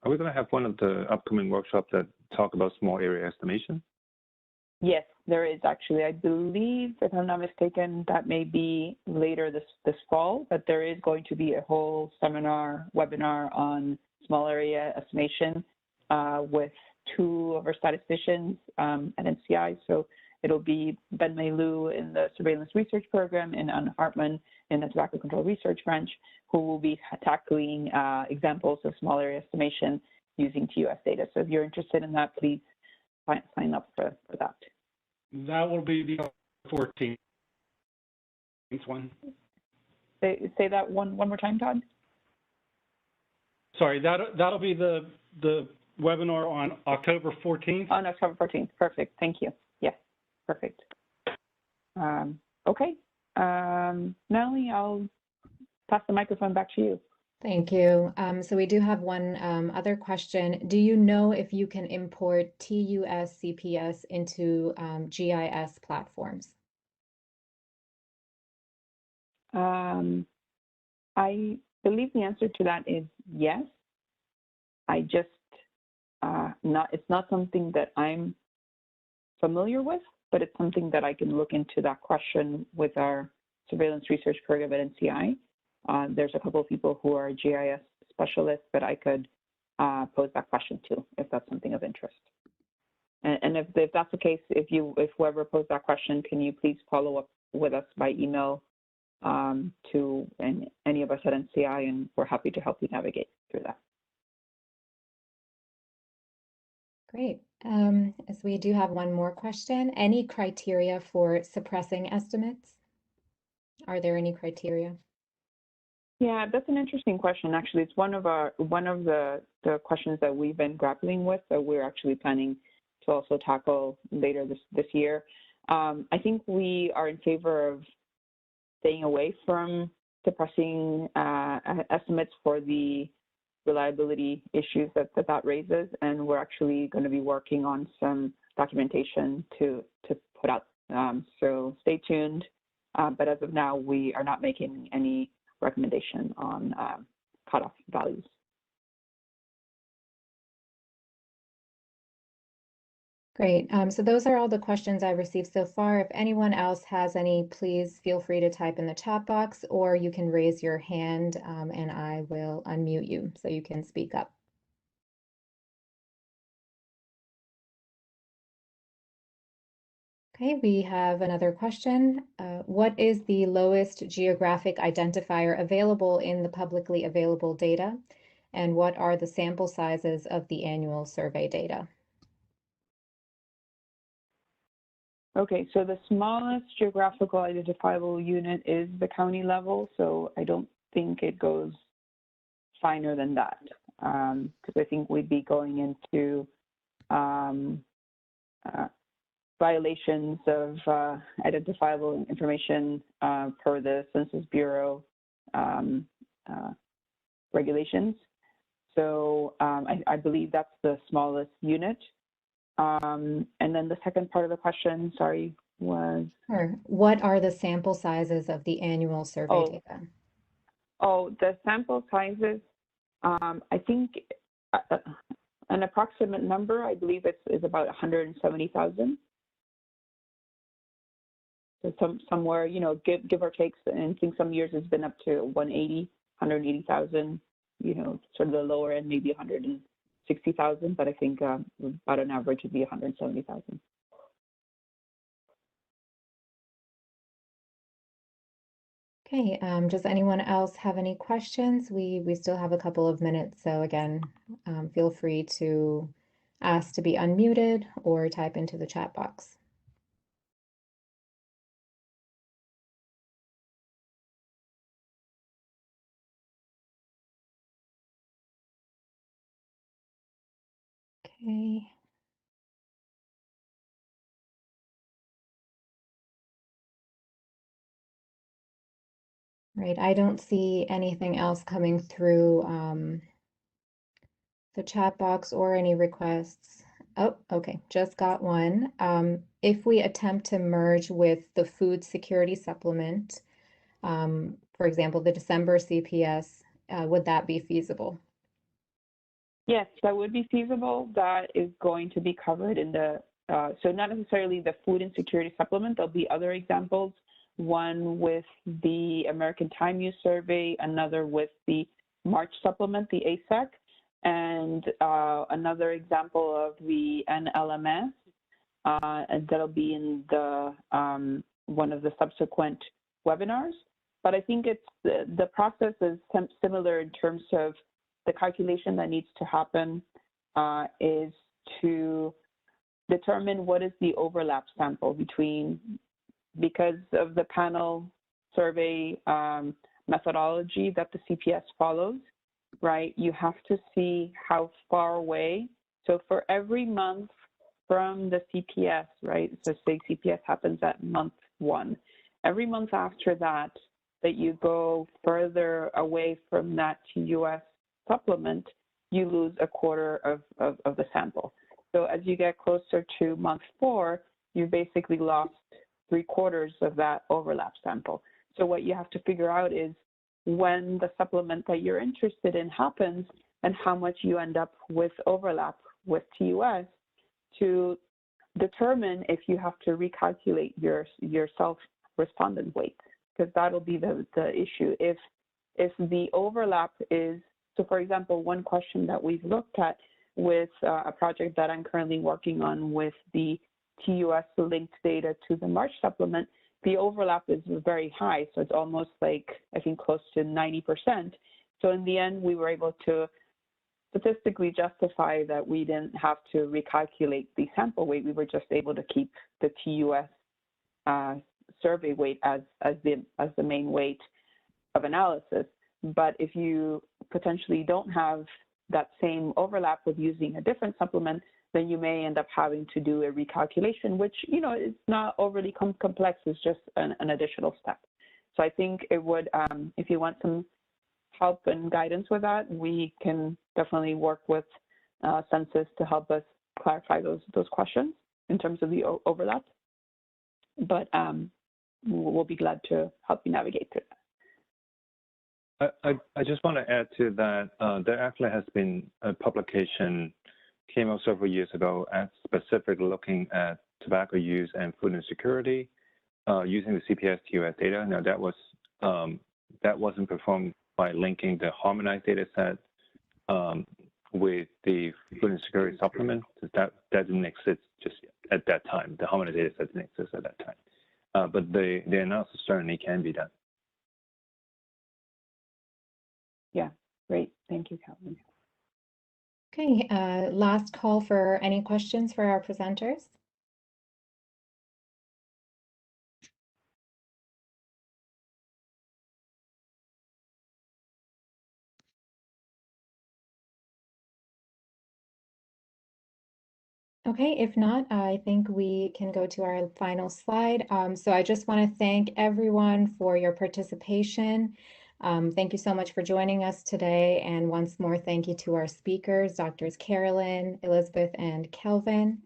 we going to have one of the upcoming workshops that talk about small area estimation? Yes, there is actually. I believe, if I'm not mistaken, that may be later this fall, but there is going to be a whole webinar on small area estimation with two of our statisticians at NCI. So it'll be Ben Maylou in the Surveillance Research Program and Anna Hartman in the Tobacco Control Research Branch, who will be tackling examples of small area estimation using TUS data. So if you're interested in that, please sign up for that. That will be the 14th one. Say that one more time, Todd. Sorry, that'll be the webinar on October 14th. On October 14th. Perfect. Thank you. Yes, perfect. Okay. Melanie, I'll pass the microphone back to you. Thank you. So we do have one other question. Do you know if you can import TUS CPS into GIS platforms? I believe the answer to that is yes. It's not something that I'm familiar with, but it's something that I can look into that question with our surveillance research program at NCI. There's a couple of people who are GIS specialists that I could pose that question to, if that's something of interest. And if that's the case, if whoever posed that question, can you please follow up with us by email to any of us at NCI, and we're happy to help you navigate through that. Great. As we do have one more question, any criteria for suppressing estimates? Are there any criteria? Yeah, that's an interesting question. Actually, it's one of the questions that we've been grappling with that we're actually planning to also tackle later this year. I think we are in favor of staying away from suppressing estimates for the reliability issues that raises, and we're actually going to be working on some documentation to put out. So stay tuned. But as of now, we are not making any recommendation on cutoff values. Great. So those are all the questions I've received so far. If anyone else has any, please feel free to type in the chat box, or you can raise your hand and I will unmute you so you can speak up. Okay, we have another question. What is the lowest geographic identifier available in the publicly available data? And what are the sample sizes of the annual survey data? Okay, so the smallest geographical identifiable unit is the county level, so I don't think it goes finer than that, because I think we'd be going into violations of identifiable information per the Census Bureau regulations. So I believe that's the smallest unit. And then the second part of the question, sorry, was? Sure. What are the sample sizes of the annual survey data? Oh, the sample sizes, I think an approximate number, I believe is about 170,000. So somewhere, you know, give or take, and I think some years it's been up to 180,000, you know, sort of the lower end, maybe 160,000, but I think about an average would be 170,000. Okay, does anyone else have any questions? We still have a couple of minutes, so again, feel free to ask to be unmuted or type into the chat box. Okay. Right, I don't see anything else coming through the chat box or any requests. Oh, okay, just got one. If we attempt to merge with the food security supplement, for example, the December CPS, would that be feasible? Yes, that would be feasible. That is going to be covered in the, so not necessarily the food insecurity supplement, there'll be other examples, one with the American Time Use Survey, another with the March supplement, the ASEC, and another example of the NLMS, and that'll be in the one of the subsequent webinars. But I think it's the process is similar in terms of the calculation that needs to happen is to determine what is the overlap sample between, because of the panel survey methodology that the CPS follows, right? You have to see how far away. So for every month from the CPS, right? So say CPS happens at month 1. Every month after that you go further away from that TUS supplement, you lose a quarter of the sample. So as you get closer to month 4, you basically lost 3/4 of that overlap sample. So what you have to figure out is when the supplement that you're interested in happens and how much you end up with overlap with TUS to determine if you have to recalculate your self-respondent weight, because that'll be the issue. If the overlap is, so for example, one question that we've looked at with a project that I'm currently working on with the TUS linked data to the March supplement, the overlap is very high. So it's almost like, I think, close to 90%. So in the end, we were able to statistically justify that we didn't have to recalculate the sample weight. We were just able to keep the TUS survey weight as the main weight of analysis. But if you potentially don't have that same overlap with using a different supplement, then you may end up having to do a recalculation, which, you know, it's not overly complex, it's just an additional step. So I think it would, if you want some help and guidance with that, we can definitely work with Census to help us clarify those questions in terms of the overlap. But we'll be glad to help you navigate through that. I just want to add to that. There actually has been a publication came out several years ago at specifically looking at tobacco use and food insecurity using the CPS TUS data. Now that wasn't performed by linking the harmonized data set with the food insecurity supplement. That didn't exist just yet at that time. The harmonized data set didn't exist at that time. But the analysis certainly can be done. Yeah, great. Thank you, Calvin. Okay, last call for any questions for our presenters. Okay, if not, I think we can go to our final slide. So I just want to thank everyone for your participation. Thank you so much for joining us today. And once more, thank you to our speakers, Drs. Carolyn, Elizabeth, and Kelvin.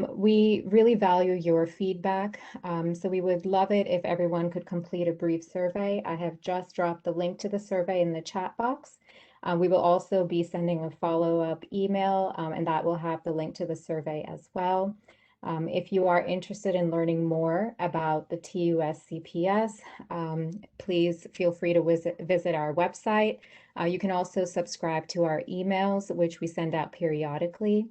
We really value your feedback, so we would love it if everyone could complete a brief survey. I have just dropped the link to the survey in the chat box. We will also be sending a follow-up email, and that will have the link to the survey as well. If you are interested in learning more about the TUS CPS, please feel free to visit our website. You can also subscribe to our emails, which we send out periodically.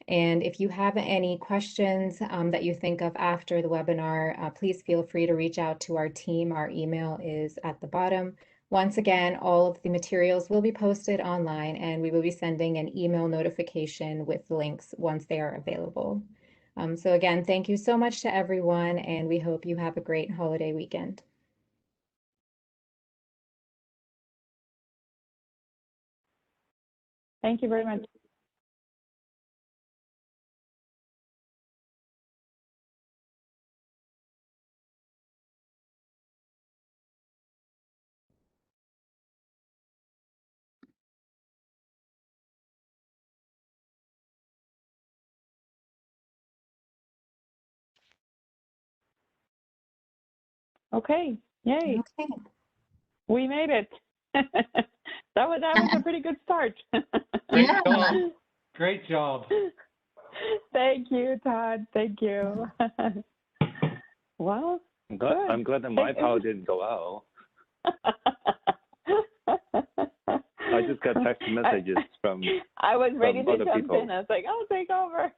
And if you have any questions that you think of after the webinar, please feel free to reach out to our team. Our email is at the bottom. Once again, all of the materials will be posted online, and we will be sending an email notification with links once they are available. So again, thank you so much to everyone, and we hope you have a great holiday weekend. Thank you very much. Okay, yay. Okay. We made it. that was a pretty good start. Great job. Great job. Thank you, Todd. Thank you. Well, I'm glad that my power didn't go out. I just got text messages from I was ready to other jump people. in. I was like, I'll take over.